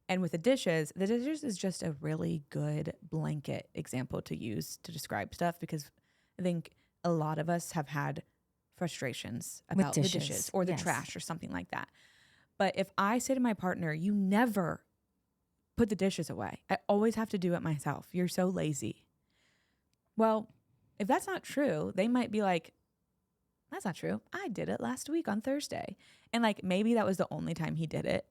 [SPEAKER 2] And with the dishes is just a really good blanket example to use to describe stuff, because I think a lot of us have had frustrations about the dishes or the trash or something like that. But if I say to my partner, you never put the dishes away, I always have to do it myself. You're so lazy. Well, if that's not true, they might be like, that's not true. I did it last week on Thursday. And like, maybe that was the only time he did it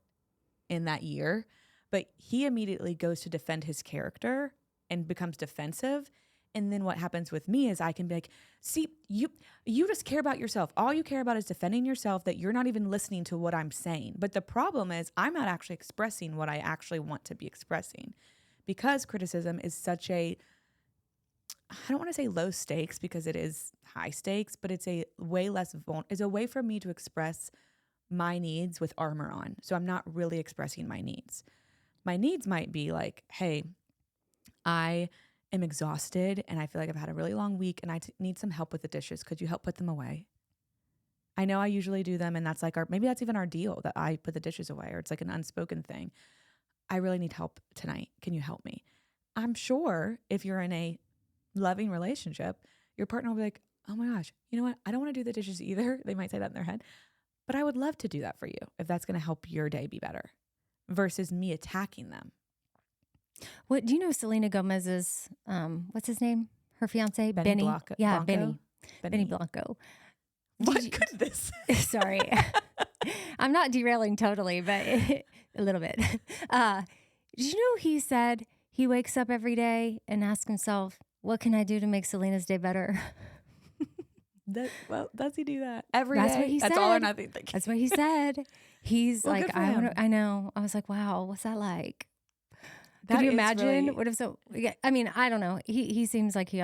[SPEAKER 2] in that year, but he immediately goes to defend his character and becomes defensive. And then what happens with me is I can be like, see, you just care about yourself. All you care about is defending yourself, that you're not even listening to what I'm saying. But the problem is I'm not actually expressing what I actually want to be expressing, because criticism is such I don't want to say low stakes, because it is high stakes, but it's a way less it's a way for me to express my needs with armor on. So I'm not really expressing my needs. My needs might be like, hey, I am exhausted and I feel like I've had a really long week and I need some help with the dishes. Could you help put them away? I know I usually do them, and that's like maybe that's even our deal, that I put the dishes away, or it's like an unspoken thing. I really need help tonight. Can you help me? I'm sure if you're in a loving relationship, your partner will be like, oh my gosh, you know what? I don't want to do the dishes either. They might say that in their head, but I would love to do that for you if that's going to help your day be better, versus me attacking them.
[SPEAKER 1] What do you know? Selena Gomez's what's his name? Her fiance, Benny.
[SPEAKER 2] Blanco?
[SPEAKER 1] Yeah,
[SPEAKER 2] Blanco?
[SPEAKER 1] Benny Blanco.
[SPEAKER 2] What could this?
[SPEAKER 1] Sorry, I'm not derailing totally, but a little bit. Did you know he said he wakes up every day and asks himself, "What can I do to make Selena's day better?"
[SPEAKER 2] Well, does he do that every
[SPEAKER 1] That's
[SPEAKER 2] day?
[SPEAKER 1] what he
[SPEAKER 2] That's
[SPEAKER 1] said.
[SPEAKER 2] all or nothing.
[SPEAKER 1] That's what he said. He's
[SPEAKER 2] Well,
[SPEAKER 1] like,
[SPEAKER 2] good for
[SPEAKER 1] I
[SPEAKER 2] him.
[SPEAKER 1] want to. I know. I was like, wow, what's that like?
[SPEAKER 2] That
[SPEAKER 1] Could you
[SPEAKER 2] is
[SPEAKER 1] imagine?
[SPEAKER 2] really-
[SPEAKER 1] What if so? Yeah, I mean, I don't know. He seems like he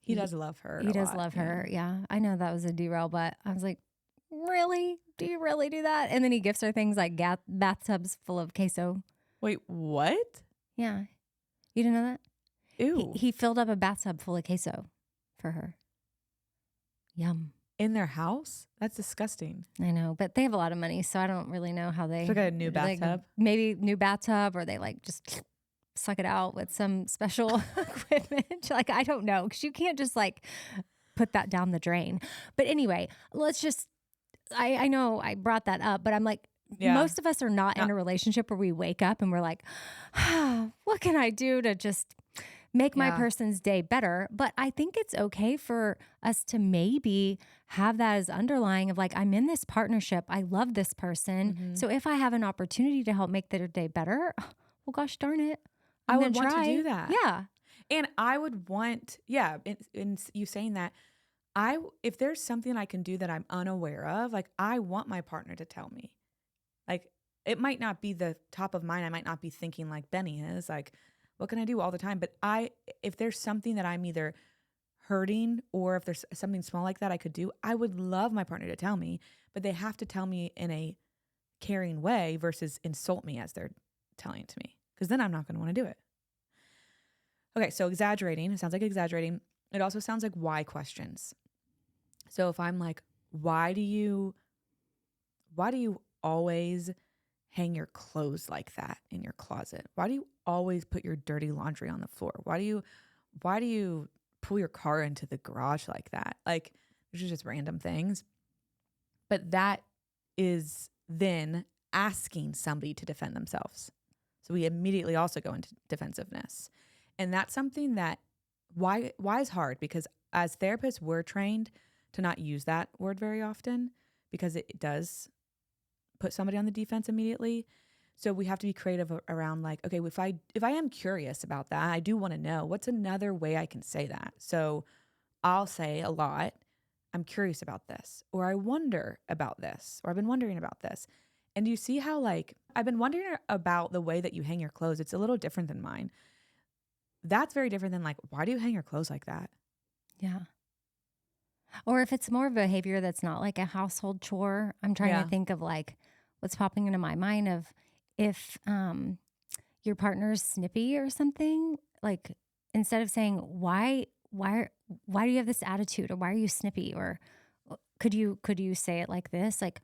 [SPEAKER 2] He does love her.
[SPEAKER 1] He
[SPEAKER 2] a
[SPEAKER 1] does
[SPEAKER 2] lot,
[SPEAKER 1] love
[SPEAKER 2] yeah.
[SPEAKER 1] her. Yeah, I know that was a derail, but I was like, really? Do you really do that? And then he gifts her things like bathtubs full of queso.
[SPEAKER 2] Wait, what?
[SPEAKER 1] Yeah, you didn't know that?
[SPEAKER 2] Ew.
[SPEAKER 1] He filled up a bathtub full of queso for her. Yum.
[SPEAKER 2] In their house? That's disgusting.
[SPEAKER 1] I know, but they have a lot of money, so I don't really know how they
[SPEAKER 2] Should I get a new
[SPEAKER 1] like,
[SPEAKER 2] bathtub?
[SPEAKER 1] maybe new bathtub, or they like just suck it out with some special equipment. Like, I don't know, because you can't just like put that down the drain. But anyway, let's just. I know I brought that up, but I'm like,
[SPEAKER 2] Yeah.
[SPEAKER 1] most of us are not in a relationship where we wake up and we're like, what can I do to just make my
[SPEAKER 2] Yeah.
[SPEAKER 1] person's day better? But I think it's okay for us to maybe have that as underlying of like, I'm in this partnership. I love this person.
[SPEAKER 2] Mhm.
[SPEAKER 1] So if I have an opportunity to help make their day better, well, gosh darn it.
[SPEAKER 2] I
[SPEAKER 1] I'm
[SPEAKER 2] would
[SPEAKER 1] gonna
[SPEAKER 2] want to
[SPEAKER 1] try.
[SPEAKER 2] do that.
[SPEAKER 1] Yeah.
[SPEAKER 2] And I would want, in you saying that, if there's something I can do that I'm unaware of, like I want my partner to tell me. Like it might not be the top of mind. I might not be thinking like Benny is, like, what can I do all the time? But if there's something that I'm either hurting or if there's something small like that I could do, I would love my partner to tell me, but they have to tell me in a caring way versus insult me as they're telling it to me. Because then I'm not going to want to do it. Okay, so exaggerating. It sounds like exaggerating. It also sounds like why questions. So if I'm like, why do you always hang your clothes like that in your closet? Why do you always put your dirty laundry on the floor? Why do you pull your car into the garage like that? Like, these are just random things. But that is then asking somebody to defend themselves. So we immediately also go into defensiveness. And that's something that why is hard, because as therapists, we're trained to not use that word very often because it does put somebody on the defense immediately. So we have to be creative around like, okay, if I am curious about that, I do want to know what's another way I can say that. So I'll say a lot, I'm curious about this, or I wonder about this, or I've been wondering about this. And you see how like, I've been wondering about the way that you hang your clothes. It's a little different than mine. That's very different than like, why do you hang your clothes like that?
[SPEAKER 1] Yeah. Or if it's more behavior that's not like a household chore, I'm trying
[SPEAKER 2] Yeah.
[SPEAKER 1] to think of like what's popping into my mind of if your partner's snippy or something, like instead of saying why do you have this attitude, or why are you snippy, or could you say it like this, like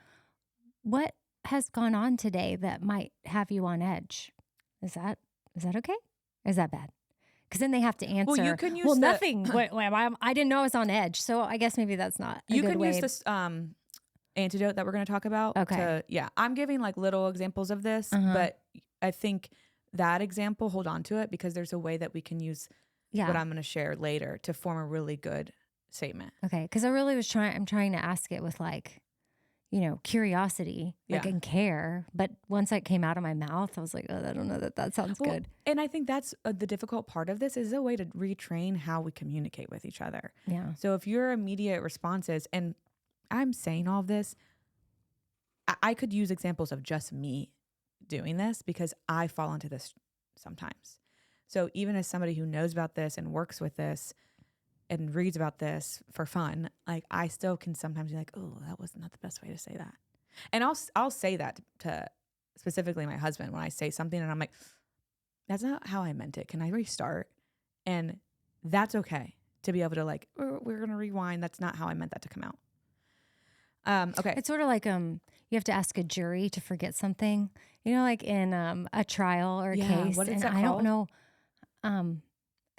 [SPEAKER 1] what has gone on today that might have you on edge? Is that okay? Is that bad? Because then they have to answer.
[SPEAKER 2] Well, you can use
[SPEAKER 1] nothing. I didn't know I was on edge, so I guess maybe that's not a
[SPEAKER 2] You
[SPEAKER 1] good
[SPEAKER 2] can
[SPEAKER 1] way.
[SPEAKER 2] use this antidote that we're going to talk about.
[SPEAKER 1] Okay.
[SPEAKER 2] I'm giving like little examples of this, but I think that example, hold on to it, because there's a way that we can use what I'm going to share later to form a really good statement.
[SPEAKER 1] Okay, because I really was I'm trying to ask it with like, curiosity, like and care. But once it came out of my mouth, I was like, oh, I don't know that sounds good.
[SPEAKER 2] And I think that's the difficult part of this is a way to retrain how we communicate with each other.
[SPEAKER 1] Yeah.
[SPEAKER 2] So if your immediate response is, and I'm saying all of this, I could use examples of just me doing this because I fall into this sometimes. So even as somebody who knows about this and works with this and reads about this for fun, like I still can sometimes be like, oh, that was not the best way to say that. And I'll say that to specifically my husband when I say something and I'm like, that's not how I meant it. Can I restart? And that's okay to be able to like, we're going to rewind. That's not how I meant that to come out. Okay.
[SPEAKER 1] It's sort of like you have to ask a jury to forget something, like in a trial or a case.
[SPEAKER 2] What is that
[SPEAKER 1] I
[SPEAKER 2] called?
[SPEAKER 1] don't know.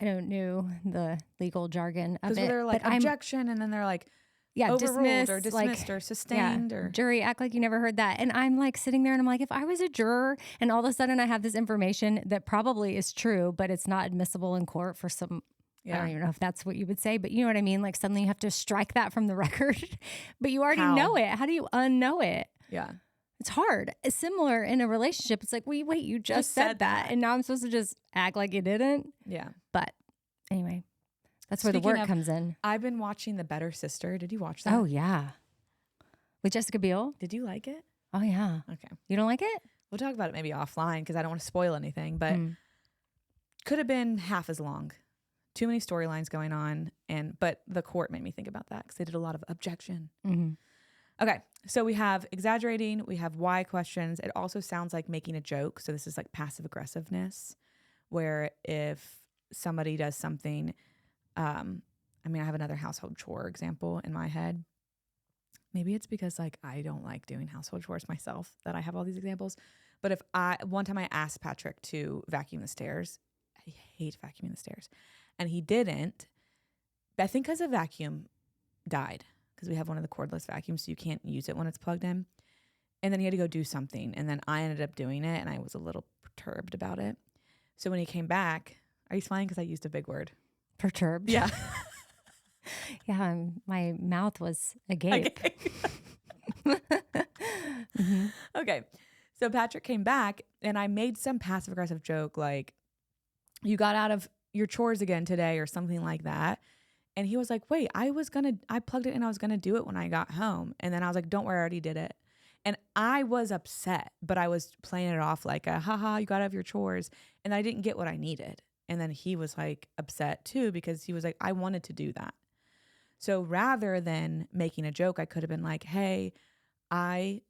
[SPEAKER 1] I don't know the legal jargon of
[SPEAKER 2] Because
[SPEAKER 1] it.
[SPEAKER 2] they're like
[SPEAKER 1] but
[SPEAKER 2] objection, and then they're like,
[SPEAKER 1] Yeah,
[SPEAKER 2] overruled or
[SPEAKER 1] dismiss, like,
[SPEAKER 2] dismissed or sustained or
[SPEAKER 1] jury, act like you never heard that. And I'm like sitting there and I'm like, if I was a juror and all of a sudden I have this information that probably is true, but it's not admissible in court for some, I don't even know if that's what you would say, but you know what I mean? Like suddenly you have to strike that from the record, but you already know it. How do you unknow it?
[SPEAKER 2] Yeah.
[SPEAKER 1] It's hard. It's similar in a relationship. It's like, wait, you just said that. And now I'm supposed to just act like you didn't.
[SPEAKER 2] Yeah.
[SPEAKER 1] But anyway, that's where the work comes in.
[SPEAKER 2] I've been watching The Better Sister. Did you watch that?
[SPEAKER 1] Oh, yeah. With Jessica Biel?
[SPEAKER 2] Did you like it?
[SPEAKER 1] Oh, yeah.
[SPEAKER 2] Okay.
[SPEAKER 1] You don't like it?
[SPEAKER 2] We'll talk about it maybe offline because I don't want to spoil anything, but could have been half as long. Too many storylines going on. But the court made me think about that because they did a lot of objection.
[SPEAKER 1] Mm-hmm.
[SPEAKER 2] Okay. So we have exaggerating. We have why questions. It also sounds like making a joke. So this is like passive aggressiveness, where if somebody does something, I have another household chore example in my head. Maybe it's because like I don't like doing household chores myself that I have all these examples. But one time I asked Patrick to vacuum the stairs. I hate vacuuming the stairs. And he didn't. I think because a vacuum died. Because we have one of the cordless vacuums, so you can't use it when it's plugged in. And then he had to go do something. And then I ended up doing it, and I was a little perturbed about it. So when he came back, are you smiling because I used a big word?
[SPEAKER 1] Perturbed?
[SPEAKER 2] Yeah.
[SPEAKER 1] Yeah, my mouth was agape.
[SPEAKER 2] Mm-hmm. Okay. So Patrick came back, and I made some passive-aggressive joke like, you got out of your chores again today or something like that. And he was like, wait, I plugged it in. I was going to do it when I got home. And then I was like, don't worry, I already did it. And I was upset, but I was playing it off like haha, you got out of your chores. And I didn't get what I needed. And then he was like upset too, because he was like, I wanted to do that. So rather than making a joke, I could have been like, hey, I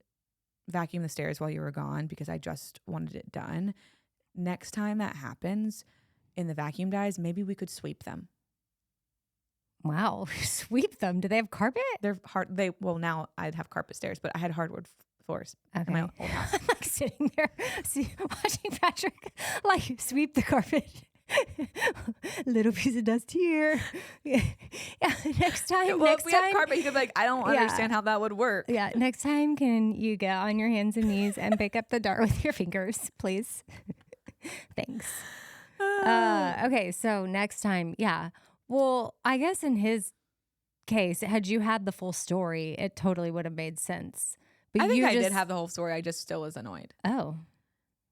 [SPEAKER 2] vacuumed the stairs while you were gone because I just wanted it done. Next time that happens and the vacuum dies, maybe we could sweep them.
[SPEAKER 1] Wow. Sweep them. Do they have carpet?
[SPEAKER 2] They're hard. Now I'd have carpet stairs, but I had hardwood floors in my old house.
[SPEAKER 1] I'm like sitting there watching Patrick like sweep the carpet. Little piece of dust here. Yeah. Next time.
[SPEAKER 2] Well, if we had carpet, he could be like, I don't understand how that would work.
[SPEAKER 1] Yeah. Next time, can you get on your hands and knees and pick up the dart with your fingers, please? Thanks. Okay. So next time. Yeah. Well, I guess in his case, had you had the full story, it totally would have made sense. But
[SPEAKER 2] I think I did have the whole story. I just still was annoyed.
[SPEAKER 1] Oh,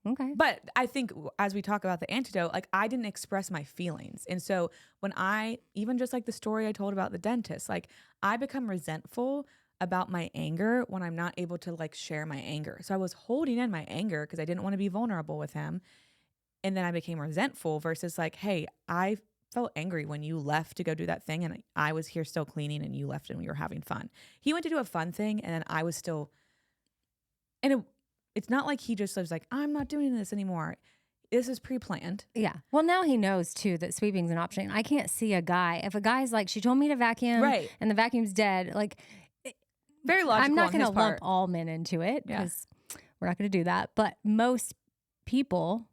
[SPEAKER 1] okay.
[SPEAKER 2] But I think as we talk about the antidote, like I didn't express my feelings. And so when even just like the story I told about the dentist, like I become resentful about my anger when I'm not able to like share my anger. So I was holding in my anger because I didn't want to be vulnerable with him. And then I became resentful versus like, hey, I felt angry when you left to go do that thing and I was here still cleaning and you left and we were having fun. He went to do a fun thing and then I was still, and it's not like he just was like, I'm not doing this anymore. This is pre-planned.
[SPEAKER 1] Yeah. Well, now he knows too that sweeping's an option. I can't see a guy, if a guy's like, she told me to vacuum and the vacuum's dead, like
[SPEAKER 2] very logical.
[SPEAKER 1] I'm not going to lump all men into it because we're not going to do that. But most people,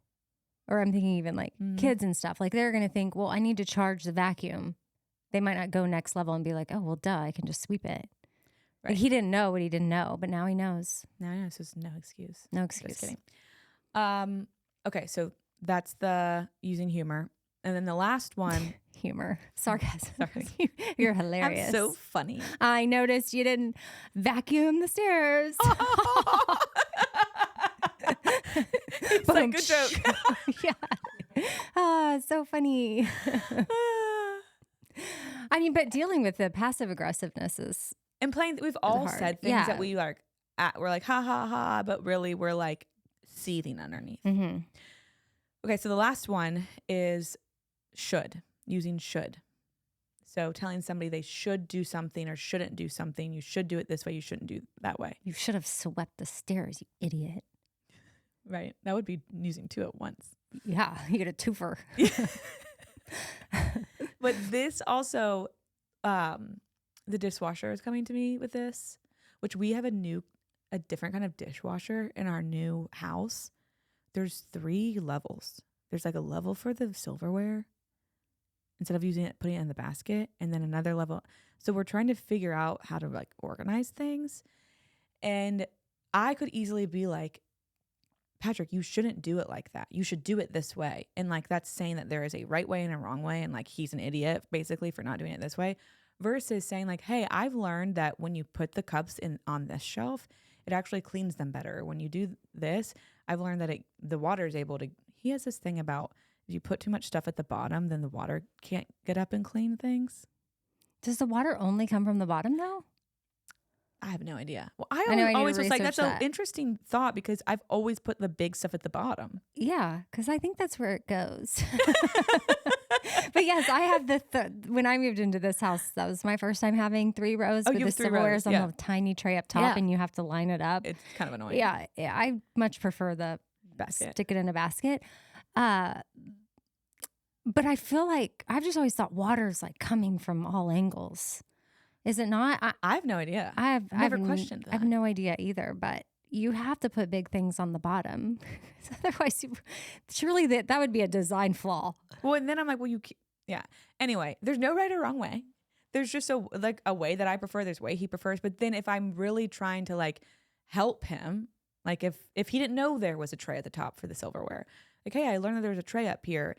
[SPEAKER 1] or I'm thinking even like kids and stuff, like they're going to think, well, I need to charge the vacuum. They might not go next level and be like, oh, well, duh, I can just sweep it. Right. Like he didn't know what he didn't know, but now he knows.
[SPEAKER 2] Now he knows. So it's no excuse.
[SPEAKER 1] No excuse.
[SPEAKER 2] Just kidding. Okay, so that's the using humor. And then the last one.
[SPEAKER 1] Humor. Sarcasm. Sorry. You're hilarious.
[SPEAKER 2] I'm so funny.
[SPEAKER 1] I noticed you didn't vacuum the stairs.
[SPEAKER 2] It's like a joke.
[SPEAKER 1] Yeah. So funny. I mean, but dealing with the passive aggressiveness is
[SPEAKER 2] and playing. We've all said things that we we're like ha ha ha, but really we're like seething underneath.
[SPEAKER 1] Mm-hmm.
[SPEAKER 2] Okay, so the last one is using should. So telling somebody they should do something or shouldn't do something. You should do it this way. You shouldn't do that way.
[SPEAKER 1] You should have swept the stairs, you idiot.
[SPEAKER 2] Right. That would be using two at once.
[SPEAKER 1] Yeah. You get a twofer.
[SPEAKER 2] But this also, the dishwasher is coming to me with this, which we have a different kind of dishwasher in our new house. There's 3 levels. There's like a level for the silverware. instead of putting it in the basket, and then another level. So we're trying to figure out how to like organize things. And I could easily be like, Patrick, you shouldn't do it like that. You should do it this way. And like, that's saying that there is a right way and a wrong way. And like, he's an idiot basically for not doing it this way, versus saying like, hey, I've learned that when you put the cups in on this shelf, it actually cleans them better. When you do this, I've learned that the water is able to, he has this thing about if you put too much stuff at the bottom, then the water can't get up and clean things.
[SPEAKER 1] Does the water only come from the bottom though?
[SPEAKER 2] I have no idea. Well,
[SPEAKER 1] I know I need to
[SPEAKER 2] always was like,
[SPEAKER 1] research
[SPEAKER 2] that's an
[SPEAKER 1] that.
[SPEAKER 2] interesting thought because I've always put the big stuff at the bottom.
[SPEAKER 1] Yeah, because I think that's where it goes. But yes, I have when I moved into this house, that was my first time having 3 rows with the silverwares on the tiny tray up top, and you have to line it up.
[SPEAKER 2] It's kind of annoying.
[SPEAKER 1] Yeah, I much prefer the
[SPEAKER 2] basket.
[SPEAKER 1] Stick it in a basket. But I feel like I've just always thought water's like coming from all angles. Is it not?
[SPEAKER 2] I have no idea.
[SPEAKER 1] I've
[SPEAKER 2] never questioned that.
[SPEAKER 1] I have no idea either, but you have to put big things on the bottom. Otherwise, surely that would be a design flaw.
[SPEAKER 2] Well, and then I'm like, yeah. Anyway, there's no right or wrong way. There's just a way that I prefer. There's a way he prefers. But then if I'm really trying to like help him, like if he didn't know there was a tray at the top for the silverware, like, hey, I learned that there's a tray up here.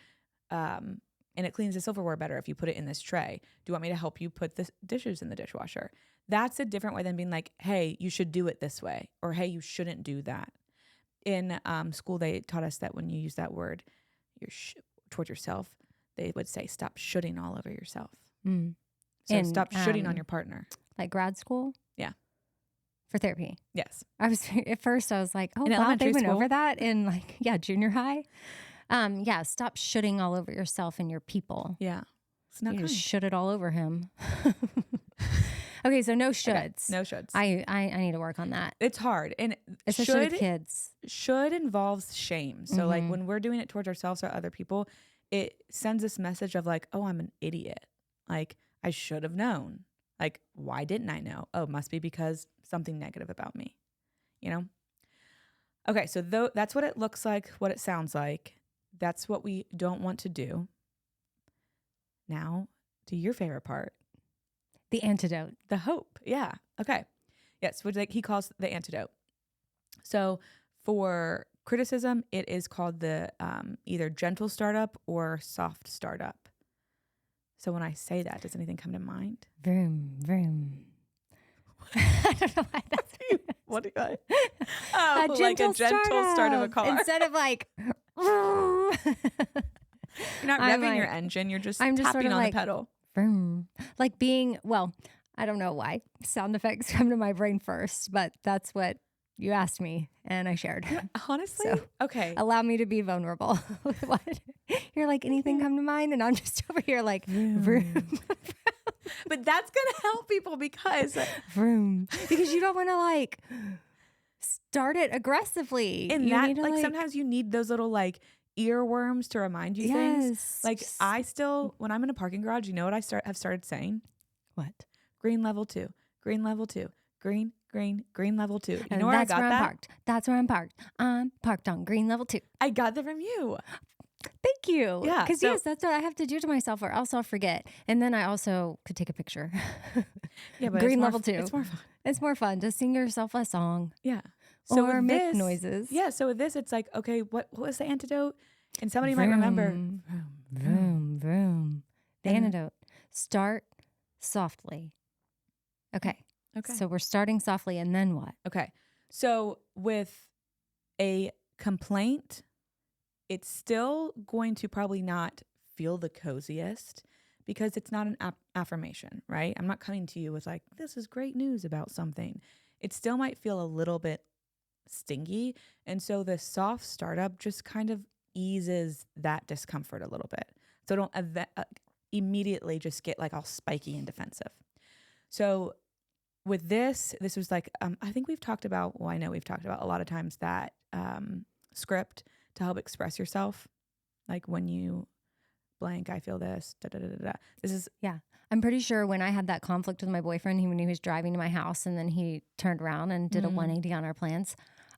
[SPEAKER 2] And it cleans the silverware better if you put it in this tray. Do you want me to help you put the dishes in the dishwasher? That's a different way than being like, hey, you should do it this way, or hey, you shouldn't do that. In school, they taught us that when you use that word towards yourself, they would say, stop shoulding all over yourself.
[SPEAKER 1] Mm.
[SPEAKER 2] So stop shoulding on your partner.
[SPEAKER 1] Like grad school?
[SPEAKER 2] Yeah.
[SPEAKER 1] For therapy?
[SPEAKER 2] Yes.
[SPEAKER 1] At first I was like, oh, wow, they went over that in like, junior high. Yeah, stop shoulding all over yourself and your people.
[SPEAKER 2] Yeah. It's not
[SPEAKER 1] you just should it all over him. Okay, so no shoulds.
[SPEAKER 2] Okay, no shoulds.
[SPEAKER 1] I need to work on that.
[SPEAKER 2] It's hard. And
[SPEAKER 1] especially with kids.
[SPEAKER 2] Should involves shame. So like when we're doing it towards ourselves or other people, it sends this message of like, oh, I'm an idiot. Like I should have known. Like, why didn't I know? Oh, it must be because something negative about me, you know? Okay, so that's what it looks like, what it sounds like. That's what we don't want to do. Now, to your favorite part.
[SPEAKER 1] The antidote.
[SPEAKER 2] The hope. Yeah. Okay. Yes, which like he calls the antidote. So for criticism, it is called the either gentle startup or soft startup. So when I say that, does anything come to mind?
[SPEAKER 1] Vroom, vroom. I don't know why that's
[SPEAKER 2] what do I? Oh, like a gentle start of a car.
[SPEAKER 1] Instead of like
[SPEAKER 2] you're not revving your engine, you're just tapping
[SPEAKER 1] sort of
[SPEAKER 2] on
[SPEAKER 1] like,
[SPEAKER 2] the pedal.
[SPEAKER 1] Vroom. Like being, well, I don't know why sound effects come to my brain first, but that's what you asked me and I shared.
[SPEAKER 2] Honestly?
[SPEAKER 1] So,
[SPEAKER 2] okay.
[SPEAKER 1] Allow me to be vulnerable with what you're like, anything come to mind? And I'm just over here like, vroom.
[SPEAKER 2] But that's going to help people because
[SPEAKER 1] you don't want to like start it aggressively.
[SPEAKER 2] And that like sometimes you need those little like earworms to remind you things. Like I still, when I'm in a parking garage, you know what I have started saying?
[SPEAKER 1] What?
[SPEAKER 2] Green level 2, green level 2, green level 2. You know
[SPEAKER 1] where
[SPEAKER 2] I got that?
[SPEAKER 1] Parked. That's where I'm parked. I'm parked on green level 2.
[SPEAKER 2] I got that from you.
[SPEAKER 1] Thank you.
[SPEAKER 2] Yeah.
[SPEAKER 1] Because yes, that's what I have to do to myself or else I'll forget. And then I also could take a picture.
[SPEAKER 2] Yeah, but
[SPEAKER 1] green level 2.
[SPEAKER 2] It's more fun.
[SPEAKER 1] It's more fun to sing yourself a song.
[SPEAKER 2] Yeah.
[SPEAKER 1] So or make noises.
[SPEAKER 2] Yeah. So with this, it's like, okay, what was the antidote? And somebody might remember.
[SPEAKER 1] Vroom, vroom. The antidote. Start softly. Okay. So we're starting softly and then what?
[SPEAKER 2] Okay. So with a complaint, it's still going to probably not feel the coziest because it's not an affirmation, right? I'm not coming to you with like, this is great news about something. It still might feel a little bit stingy. And so the soft startup just kind of eases that discomfort a little bit. So don't immediately just get like all spiky and defensive. So with this was like, I think we've talked about, well, I know we've talked about a lot of times that script to help express yourself. Like when you blank, I feel this, da, da, da, da, da. This is.
[SPEAKER 1] Yeah. I'm pretty sure when I had that conflict with my boyfriend, when he was driving to my house and then he turned around and did a 180 on our plans,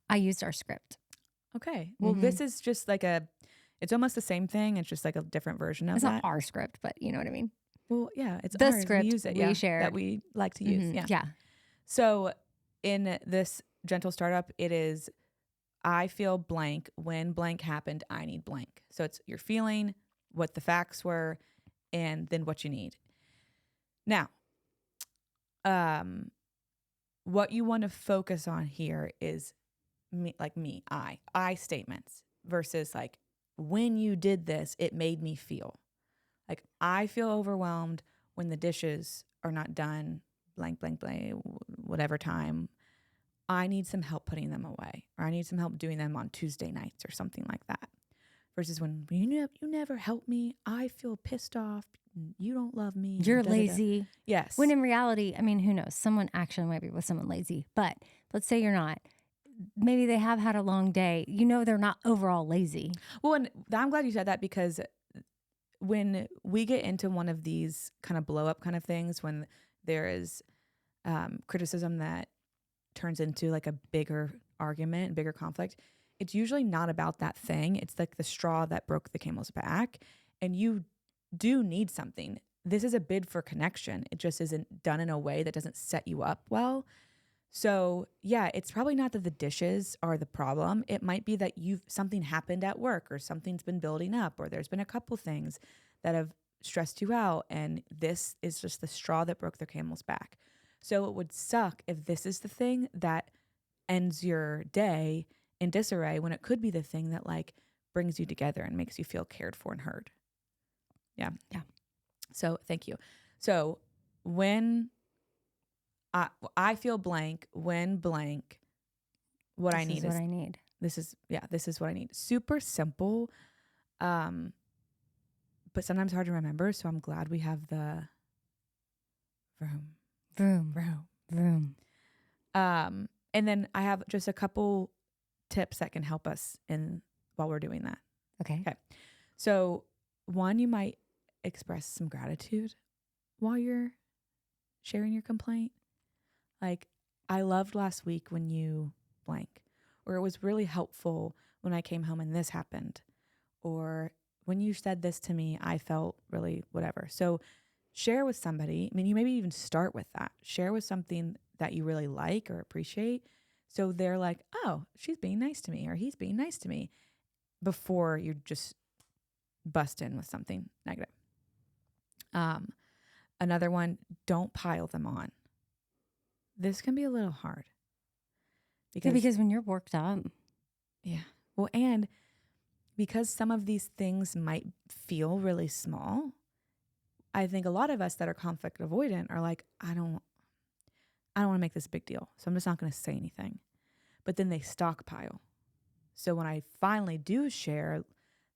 [SPEAKER 1] I used our script.
[SPEAKER 2] Okay. Well, this is just like It's almost the same thing. It's just like a different version of
[SPEAKER 1] It's
[SPEAKER 2] that.
[SPEAKER 1] not our script, but you know what I mean?
[SPEAKER 2] Well, yeah, it's
[SPEAKER 1] The
[SPEAKER 2] ours.
[SPEAKER 1] script
[SPEAKER 2] we use it,
[SPEAKER 1] we shared.
[SPEAKER 2] that we like to use. Yeah.
[SPEAKER 1] Yeah.
[SPEAKER 2] So in this gentle startup, it is, I feel blank. When blank happened, I need blank. So it's your feeling, what the facts were, and then what you need. Now, what you want to focus on here is I statements versus like, when you did this, it made me feel. Like, I feel overwhelmed when the dishes are not done, blank, blank, blank, whatever time. I need some help putting them away, or I need some help doing them on Tuesday nights or something like that. Versus when you never help me, I feel pissed off. You don't love me.
[SPEAKER 1] You're lazy.
[SPEAKER 2] Yes.
[SPEAKER 1] When in reality, I mean, who knows? Someone actually might be with someone lazy, but let's say you're not. Maybe they have had a long day. You know, they're not overall lazy.
[SPEAKER 2] Well, and I'm glad you said that, because when we get into one of these kind of blow up kind of things, when there is criticism that turns into like a bigger argument, bigger conflict, it's usually not about that thing. It's like the straw that broke the camel's back, and you do need something. This is a bid for connection. It just isn't done in a way that doesn't set you up well. So yeah, it's probably not that the dishes are the problem. It might be that something happened at work, or something's been building up, or there's been a couple things that have stressed you out, and this is just the straw that broke the camel's back. So it would suck if this is the thing that ends your day in disarray, when it could be the thing that like brings you together and makes you feel cared for and heard. Yeah.
[SPEAKER 1] Yeah.
[SPEAKER 2] So thank you. So when I feel blank, when blank, what I need is
[SPEAKER 1] what I need.
[SPEAKER 2] This is what I need. Super simple, but sometimes hard to remember. So I'm glad we have the vroom. And then I have just a couple tips that can help us while we're doing that.
[SPEAKER 1] Okay.
[SPEAKER 2] So one, you might express some gratitude while you're sharing your complaint. Like, I loved last week when you blank, or it was really helpful when I came home and this happened, or when you said this to me, I felt really whatever. So share with somebody. I mean, you maybe even start with that. Share with something that you really like or appreciate. So they're like, oh, she's being nice to me, or he's being nice to me, before you just bust in with something negative. Another one, don't pile them on. This can be a little hard.
[SPEAKER 1] Because when you're worked up.
[SPEAKER 2] Yeah. Well, and because some of these things might feel really small, I think a lot of us that are conflict avoidant are like, I don't want to make this a big deal, so I'm just not going to say anything. But then they stockpile. So when I finally do share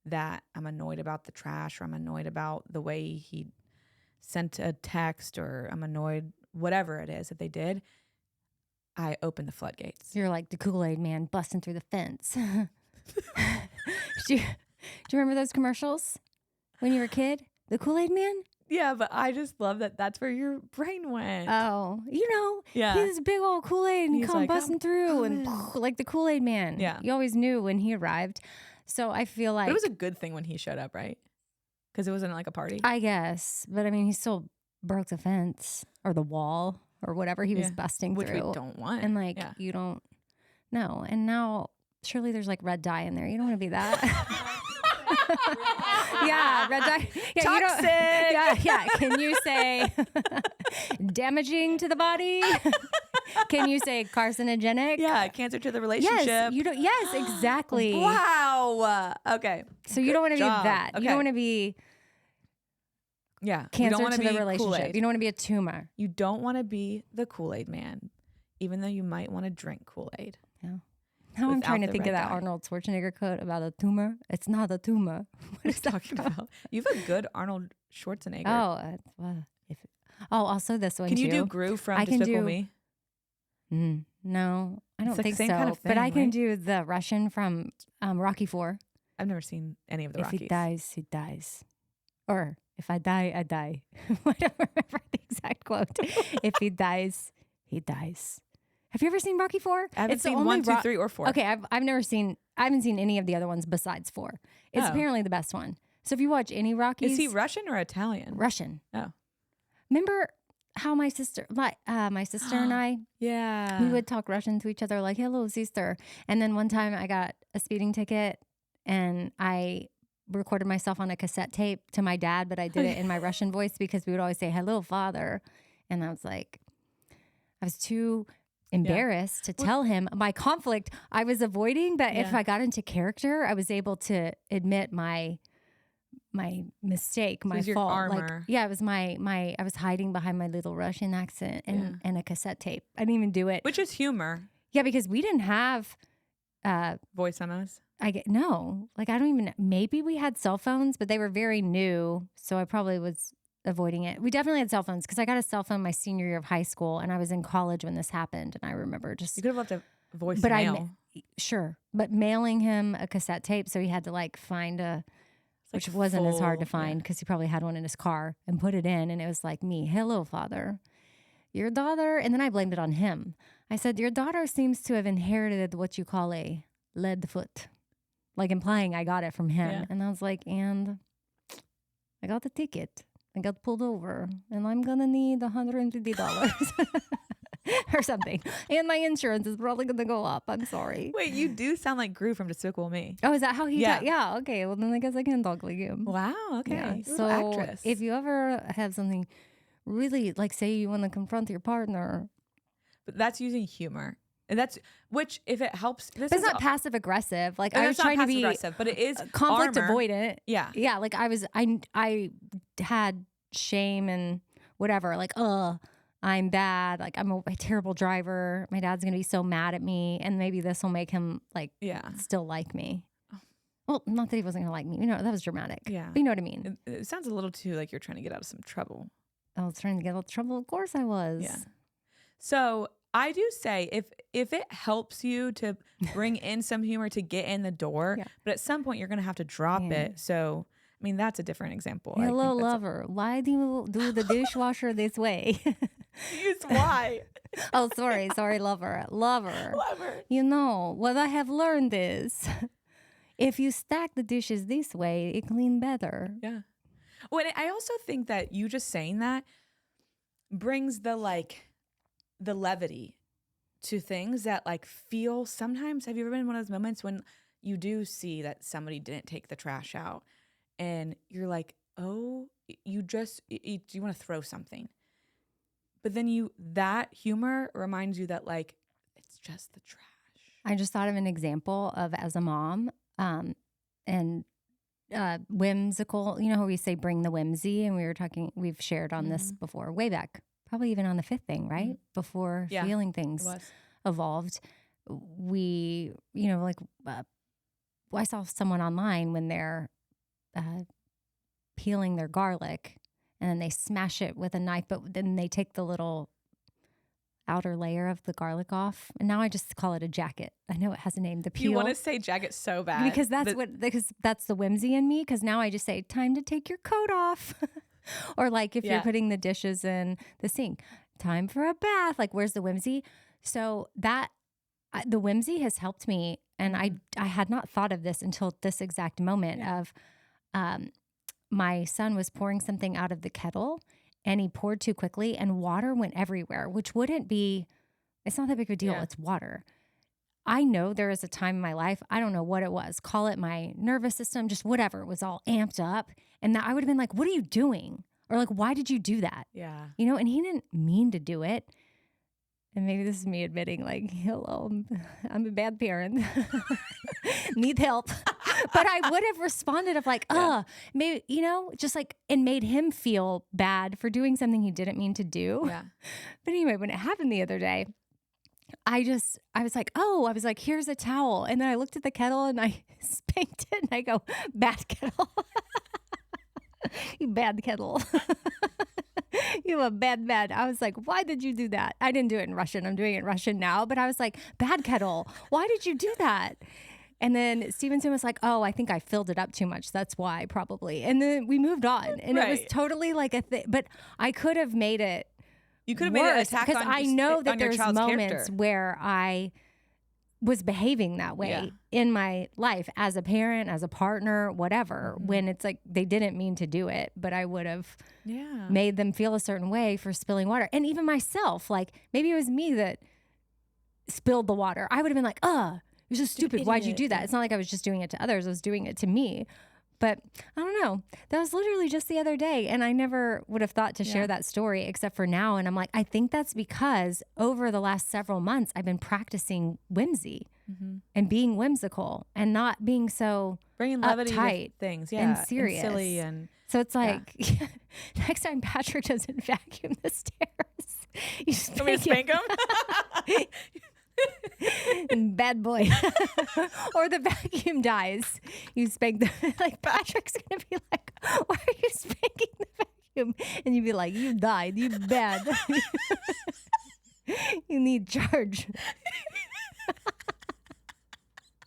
[SPEAKER 2] that I'm annoyed about the trash, or I'm annoyed about the way he sent a text, or I'm annoyed, whatever it is that they did, I open the floodgates.
[SPEAKER 1] You're like the Kool-Aid man busting through the fence. Do you remember those commercials when you were a kid? The Kool-Aid man?
[SPEAKER 2] Yeah, but I just love that that's where your brain went.
[SPEAKER 1] Oh,
[SPEAKER 2] Yeah.
[SPEAKER 1] He's a big old Kool-Aid and
[SPEAKER 2] He's
[SPEAKER 1] come
[SPEAKER 2] like,
[SPEAKER 1] busting through and like the Kool-Aid man.
[SPEAKER 2] Yeah.
[SPEAKER 1] You always knew when he arrived. So I feel like
[SPEAKER 2] But it was a good thing when he showed up, right? Because it wasn't like a party.
[SPEAKER 1] I guess. But I mean, he still broke the fence or the wall or whatever he was busting
[SPEAKER 2] Which
[SPEAKER 1] through.
[SPEAKER 2] we don't want.
[SPEAKER 1] And like, you don't know. And now surely there's like red dye in there. You don't want to be that. Yeah, red dye. Yeah,
[SPEAKER 2] toxic.
[SPEAKER 1] Yeah. Can you say damaging to the body? Can you say carcinogenic?
[SPEAKER 2] Yeah, cancer to the relationship.
[SPEAKER 1] Yes, you don't. Yes, exactly.
[SPEAKER 2] Wow. Okay.
[SPEAKER 1] So you don't want to be that.
[SPEAKER 2] Okay.
[SPEAKER 1] You don't want to be cancer to the relationship.
[SPEAKER 2] Kool-Aid.
[SPEAKER 1] You don't want to be a tumor.
[SPEAKER 2] You don't want to be the Kool-Aid man, even though you might want to drink Kool-Aid.
[SPEAKER 1] Yeah. Now I'm trying to think of that
[SPEAKER 2] dye.
[SPEAKER 1] Arnold Schwarzenegger quote about a tumor. It's not a tumor.
[SPEAKER 2] What are you talking about? You have a good Arnold Schwarzenegger.
[SPEAKER 1] Also this one
[SPEAKER 2] Can you
[SPEAKER 1] too.
[SPEAKER 2] do Gru from
[SPEAKER 1] I can
[SPEAKER 2] Despicable
[SPEAKER 1] do-
[SPEAKER 2] Me?
[SPEAKER 1] No, I don't
[SPEAKER 2] It's like
[SPEAKER 1] think
[SPEAKER 2] the
[SPEAKER 1] so.
[SPEAKER 2] same kind of
[SPEAKER 1] But I
[SPEAKER 2] thing,
[SPEAKER 1] can
[SPEAKER 2] right?
[SPEAKER 1] do the Russian from Rocky IV.
[SPEAKER 2] I've never seen any of the
[SPEAKER 1] If
[SPEAKER 2] Rockies.
[SPEAKER 1] he dies, he dies. Or if I die, I die. I don't remember the exact quote. If he dies, he dies. Have you ever seen Rocky IV?
[SPEAKER 2] I haven't seen 1, 2, 3, or 4.
[SPEAKER 1] Okay, I've never seen I haven't seen any of the other ones besides Four. It's apparently the best one. So if you watch any Rockies,
[SPEAKER 2] is he Russian or Italian?
[SPEAKER 1] Russian.
[SPEAKER 2] Oh,
[SPEAKER 1] remember how my sister and I, we would talk Russian to each other like, hello, sister. And then one time I got a speeding ticket and I recorded myself on a cassette tape to my dad, but I did it in my Russian voice because we would always say, hello, father. And I was too embarrassed to tell him my conflict I was avoiding. But if I got into character, I was able to admit my mistake, my fault.
[SPEAKER 2] Armor.
[SPEAKER 1] It was I was hiding behind my little Russian accent and a cassette tape. I didn't even do it.
[SPEAKER 2] Which is humor.
[SPEAKER 1] Yeah, because we didn't have
[SPEAKER 2] voice memos.
[SPEAKER 1] Maybe we had cell phones, but they were very new. So I probably was avoiding it. We definitely had cell phones because I got a cell phone my senior year of high school and I was in college when this happened. And I remember just...
[SPEAKER 2] You could have left a voicemail.
[SPEAKER 1] Sure. But mailing him a cassette tape, so he had to find which wasn't as hard to find because he probably had one in his car and put it in. And it was like me, hello, father, your daughter. And then I blamed it on him. I said, your daughter seems to have inherited what you call a lead foot, implying I got it from him. Yeah. And I was like, and I got the ticket. I got pulled over and I'm going to need $150 or something. And my insurance is probably going to go up. I'm sorry.
[SPEAKER 2] Wait, you do sound like Gru from Despicable Me.
[SPEAKER 1] Oh, is that how he talks? Yeah. Okay. Well, then I guess I can talk like him.
[SPEAKER 2] Wow. Okay.
[SPEAKER 1] Yeah. So
[SPEAKER 2] actress.
[SPEAKER 1] If you ever have something really say you want to confront your partner.
[SPEAKER 2] But that's using humor. And which if it helps.
[SPEAKER 1] But it's not passive aggressive. I was trying to be
[SPEAKER 2] aggressive, but it is
[SPEAKER 1] conflict
[SPEAKER 2] armor.
[SPEAKER 1] avoidant. Yeah. Yeah. I had shame and whatever. I'm bad. I'm a terrible driver. My dad's going to be so mad at me. And maybe this will make him still like me. Well, not that he wasn't going to like me. That was dramatic.
[SPEAKER 2] Yeah.
[SPEAKER 1] But you know what I mean?
[SPEAKER 2] It sounds a little too like you're trying to get out of some trouble.
[SPEAKER 1] I was trying to get out of trouble. Of course I was.
[SPEAKER 2] Yeah. So I do say if it helps you to bring in some humor to get in the door, but at some point you're going to have to drop it. So, I mean, that's a different example.
[SPEAKER 1] Hello, lover. Why do you do the dishwasher this way?
[SPEAKER 2] Use why.
[SPEAKER 1] Oh, sorry, lover. Lover. What I have learned is if you stack the dishes this way, it clean better.
[SPEAKER 2] Yeah. Well, I also think that you just saying that brings the levity to things that feel sometimes. Have you ever been in one of those moments when you do see that somebody didn't take the trash out and you're like, oh, you want to throw something. But then that humor reminds you that it's just the trash.
[SPEAKER 1] I just thought of an example of as a mom and whimsical, how we say bring the whimsy, and we've shared on this before, way back, probably even on the fifth thing, right? Mm-hmm. Before feeling things evolved. We, I saw someone online when they're peeling their garlic and then they smash it with a knife, but then they take the little outer layer of the garlic off. And now I just call it a jacket. I know it has a name, the peel.
[SPEAKER 2] You want to say jacket so bad.
[SPEAKER 1] Because that's the whimsy in me. Because now I just say, time to take your coat off. Or if you're putting the dishes in the sink, time for a bath. Where's the whimsy? So the whimsy has helped me. And I had not thought of this until this exact moment of my son was pouring something out of the kettle and he poured too quickly and water went everywhere, which wouldn't be, it's not that big of a deal. It's water. I know there is a time in my life, I don't know what it was, call it my nervous system, just whatever, it was all amped up. And that I would have been like, what are you doing? Or why did you do that?
[SPEAKER 2] Yeah.
[SPEAKER 1] And he didn't mean to do it. And maybe this is me admitting hello, I'm a bad parent, need help. But I would have responded of maybe, and made him feel bad for doing something he didn't mean to do.
[SPEAKER 2] Yeah.
[SPEAKER 1] But anyway, when it happened the other day, I was like, here's a towel. And then I looked at the kettle and I spanked it and I go, bad kettle. You bad kettle. You a bad. I was like, why did you do that? I didn't do it in Russian. I'm doing it in Russian now. But I was like, bad kettle. Why did you do that? And then Stevenson was like, oh, I think I filled it up too much. That's why, probably. And then we moved on. And it was totally a thing. But I could have made it
[SPEAKER 2] You could have made it an attack on
[SPEAKER 1] because I know that there's moments
[SPEAKER 2] character.
[SPEAKER 1] where I was behaving that way in my life as a parent, as a partner, whatever, when it's like they didn't mean to do it, but I would have made them feel a certain way for spilling water. And even myself, like maybe it was me that spilled the water. I would have been like, you're so stupid. Why'd you do that? It's not like I was just doing it to others. I was doing it to me. But I don't know. That was literally just the other day. And I never would have thought to share that story except for now. And I'm like, I think that's because over the last several months, I've been practicing whimsy and being whimsical and not being so
[SPEAKER 2] bringing levity
[SPEAKER 1] uptight
[SPEAKER 2] to things.
[SPEAKER 1] and serious.
[SPEAKER 2] And silly. And
[SPEAKER 1] so it's like, next time Patrick doesn't vacuum the stairs, you
[SPEAKER 2] spank him?
[SPEAKER 1] Bad boy. Or the vacuum dies. You spank the like Patrick's gonna be like, why are you spanking the vacuum? And you'd be like, you died, you bad. You need charge.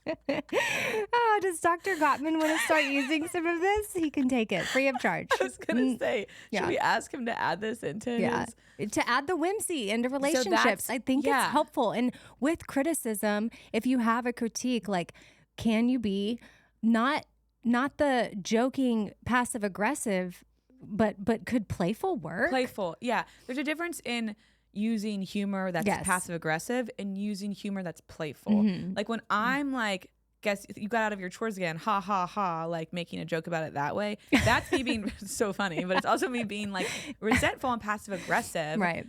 [SPEAKER 1] Oh, does Dr. Gottman want to start using some of this? He can take it free of charge.
[SPEAKER 2] I was gonna say, should we ask him to add this into his?
[SPEAKER 1] To add the whimsy into relationships. I think it's helpful. And with criticism, if you have a critique, like, can you be not the joking passive aggressive, but could playful work?
[SPEAKER 2] Playful, yeah. There's a difference in using humor that's passive aggressive and using humor that's playful. Like when I'm like, guess you got out of your chores again, ha ha ha, like making a joke about it that way. That's me being so funny, but it's also me being like resentful and passive aggressive.
[SPEAKER 1] Right.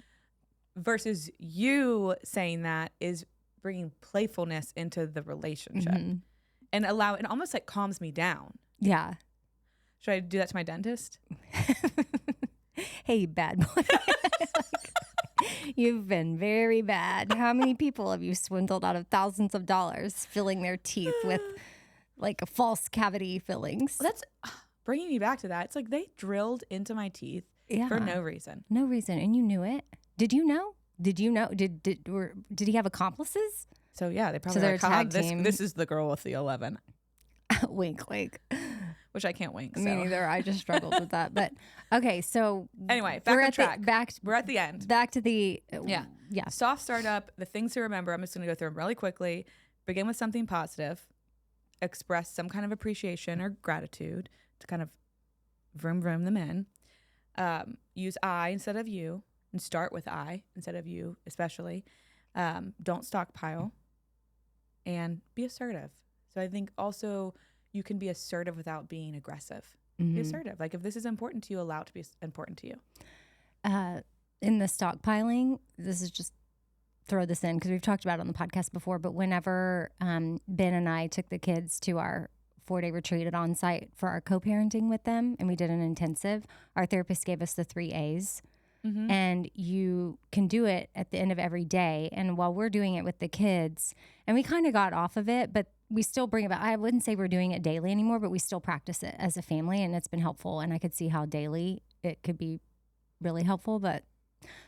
[SPEAKER 2] Versus you saying that is bringing playfulness into the relationship and it almost like calms me down.
[SPEAKER 1] Yeah.
[SPEAKER 2] Should I do that to my dentist?
[SPEAKER 1] Hey, bad boy. You've been very bad. How many people have you swindled out of thousands of dollars filling their teeth with like false cavity fillings?
[SPEAKER 2] Well, that's bringing me back to that. It's like they drilled into my teeth for no reason.
[SPEAKER 1] No reason. And you knew it. Did you know? Did you know? Did he have accomplices?
[SPEAKER 2] So yeah, they probably like,
[SPEAKER 1] tag team.
[SPEAKER 2] This is the girl with the 11.
[SPEAKER 1] Wink, wink.
[SPEAKER 2] Which I can't wink.
[SPEAKER 1] Me neither. I just struggled with that. But okay, so
[SPEAKER 2] anyway, back on track. We're at the end.
[SPEAKER 1] Back to the
[SPEAKER 2] soft startup. The things to remember. I'm just going to go through them really quickly. Begin with something positive. Express some kind of appreciation or gratitude to kind of vroom them in. Use I instead of you, and start with I instead of you, especially. Don't stockpile, and be assertive. So I think also you can be assertive without being aggressive. Be assertive. Like if this is important to you, allow it to be important to you.
[SPEAKER 1] In the stockpiling, this is just throw this in because we've talked about it on the podcast before, but whenever Ben and I took the kids to our 4-day retreat at On-Site for our co-parenting with them, and we did an intensive, our therapist gave us the 3 A's. And you can do it at the end of every day. And while we're doing it with the kids, and we kind of got off of it, but we still bring it back. I wouldn't say we're doing it daily anymore, but we still practice it as a family, and it's been helpful. And I could see how daily it could be really helpful, but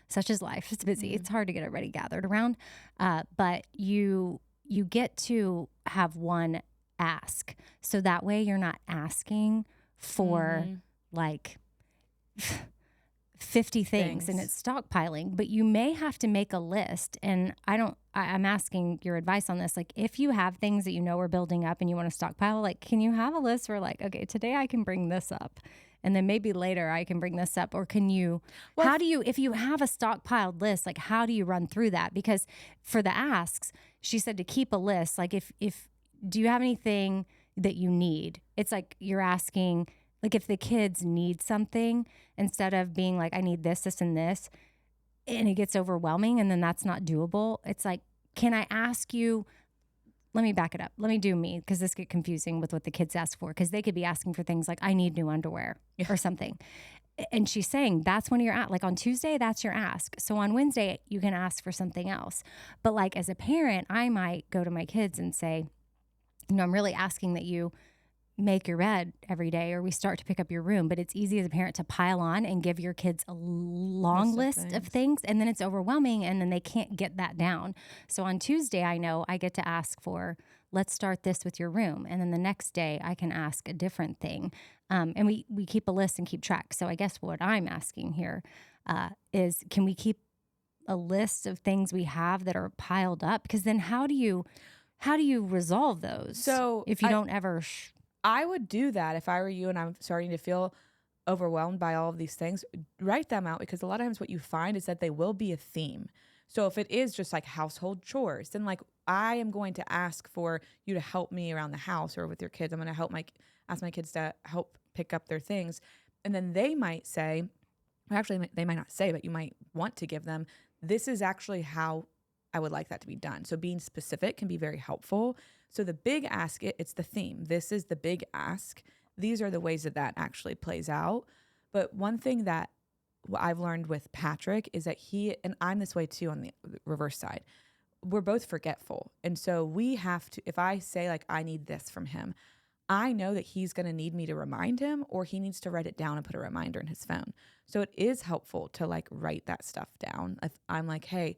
[SPEAKER 1] such is life. It's busy. It's hard to get everybody gathered around. But you get to have one ask. So that way you're not asking for like 50 things and it's stockpiling, but you may have to make a list. And I'm asking your advice on this. Like if you have things that you know are building up and you want to stockpile, like, can you have a list where like, okay, today I can bring this up and then maybe later I can bring this up? Or can you, if you have a stockpiled list, like how do you run through that? Because for the asks, she said to keep a list. Like do you have anything that you need? It's like you're asking, like if the kids need something, instead of being like, I need this, this, and this, and it gets overwhelming and then that's not doable. It's like, can I ask you, let me back it up. Let me do me, because this get confusing with what the kids ask for, because they could be asking for things like, I need new underwear or something. And she's saying that's when you're at, like on Tuesday, that's your ask. So on Wednesday, you can ask for something else. But like as a parent, I might go to my kids and say, I'm really asking that you make your bed every day, or we start to pick up your room. But it's easy as a parent to pile on and give your kids a long list of things, and then it's overwhelming, and then they can't get that down. So on Tuesday, I know I get to ask for, let's start this with your room. And then the next day I can ask a different thing. And we keep a list and keep track. So I guess what I'm asking here is, can we keep a list of things we have that are piled up? Because then how do you how do you resolve those?
[SPEAKER 2] So
[SPEAKER 1] if you don't ever,
[SPEAKER 2] I would do that if I were you and I'm starting to feel overwhelmed by all of these things. Write them out, because a lot of times what you find is that they will be a theme. So if it is just like household chores, then like I am going to ask for you to help me around the house or with your kids. I'm going to ask my kids to help pick up their things. And then they might say, or actually they might not say, but you might want to give them, this is actually how I would like that to be done. So being specific can be very helpful. So the big ask, it's the theme. This is the big ask. These are the ways that actually plays out. But one thing that I've learned with Patrick is that and I'm this way too on the reverse side, we're both forgetful. And so we have to, if I say like, I need this from him, I know that he's going to need me to remind him, or he needs to write it down and put a reminder in his phone. So it is helpful to like write that stuff down. If I'm like, hey,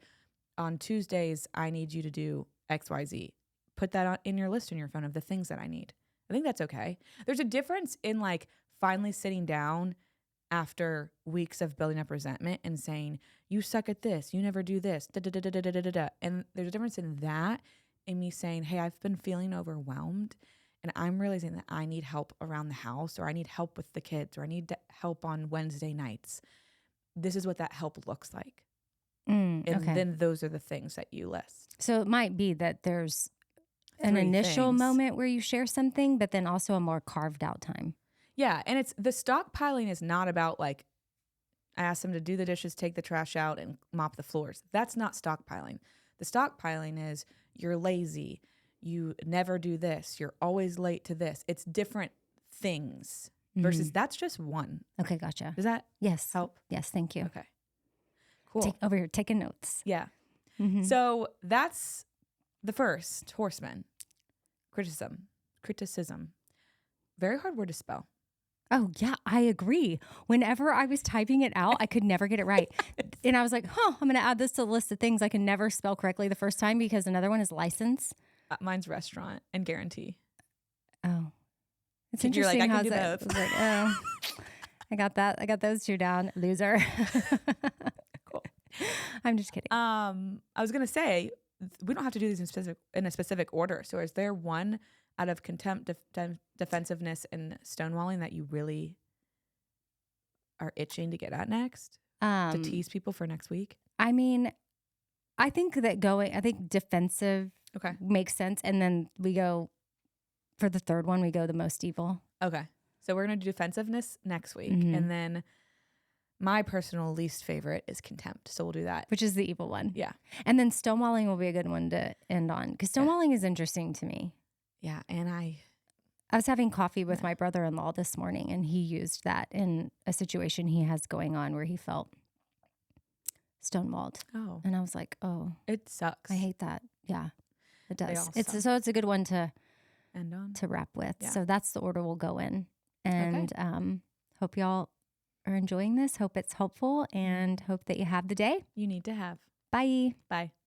[SPEAKER 2] on Tuesdays, I need you to do XYZ. Put that in your list in your phone of the things that I need. I think that's okay. There's a difference in like finally sitting down after weeks of building up resentment and saying, you suck at this, you never do this, da, da, da, da, da, da, da, da. And there's a difference in that and me saying, hey, I've been feeling overwhelmed and I'm realizing that I need help around the house, or I need help with the kids, or I need help on Wednesday nights. This is what that help looks like. And then those are the things that you list.
[SPEAKER 1] So it might be that there's an initial moment where you share something, but then also a more carved out time.
[SPEAKER 2] Yeah. And it's the stockpiling is not about like, I asked them to do the dishes, take the trash out, and mop the floors. That's not stockpiling. The stockpiling is you're lazy. You never do this. You're always late to this. It's different things versus that's just one.
[SPEAKER 1] Okay, gotcha.
[SPEAKER 2] Does that help?
[SPEAKER 1] Yes, thank you.
[SPEAKER 2] Okay. Cool.
[SPEAKER 1] Over here, taking notes.
[SPEAKER 2] Yeah. So that's the first horseman. Criticism. Very hard word to spell.
[SPEAKER 1] Oh, yeah, I agree. Whenever I was typing it out, I could never get it right. And I was like, I'm going to add this to the list of things I can never spell correctly the first time, because another one is license.
[SPEAKER 2] Mine's restaurant and guarantee.
[SPEAKER 1] Oh. It's interesting.
[SPEAKER 2] You're like, I
[SPEAKER 1] can
[SPEAKER 2] do both.
[SPEAKER 1] I was like, oh, I got that. I got those two down. Loser.
[SPEAKER 2] Cool.
[SPEAKER 1] I'm just kidding.
[SPEAKER 2] I was going to say, we don't have to do these in a specific order. So is there one out of contempt, defensiveness, and stonewalling that you really are itching to get at next? To tease people for next week?
[SPEAKER 1] I mean, I think defensive makes sense. And then we go, for the third one, we go the most evil.
[SPEAKER 2] Okay. So we're going to do defensiveness next week. And then my personal least favorite is contempt. So we'll do that.
[SPEAKER 1] Which is the evil one.
[SPEAKER 2] Yeah.
[SPEAKER 1] And then stonewalling will be a good one to end on, because stonewalling is interesting to me.
[SPEAKER 2] Yeah. And I
[SPEAKER 1] was having coffee with my brother-in-law this morning, and he used that in a situation he has going on where he felt stonewalled.
[SPEAKER 2] Oh.
[SPEAKER 1] And I was like, oh.
[SPEAKER 2] It sucks.
[SPEAKER 1] I hate that. Yeah, it does.
[SPEAKER 2] So
[SPEAKER 1] it's a good one to
[SPEAKER 2] end on,
[SPEAKER 1] to wrap with.
[SPEAKER 2] Yeah.
[SPEAKER 1] So that's the order we'll go in. And hope y'all are enjoying this. Hope it's helpful, and hope that you have the day
[SPEAKER 2] you need to have.
[SPEAKER 1] Bye.
[SPEAKER 2] Bye.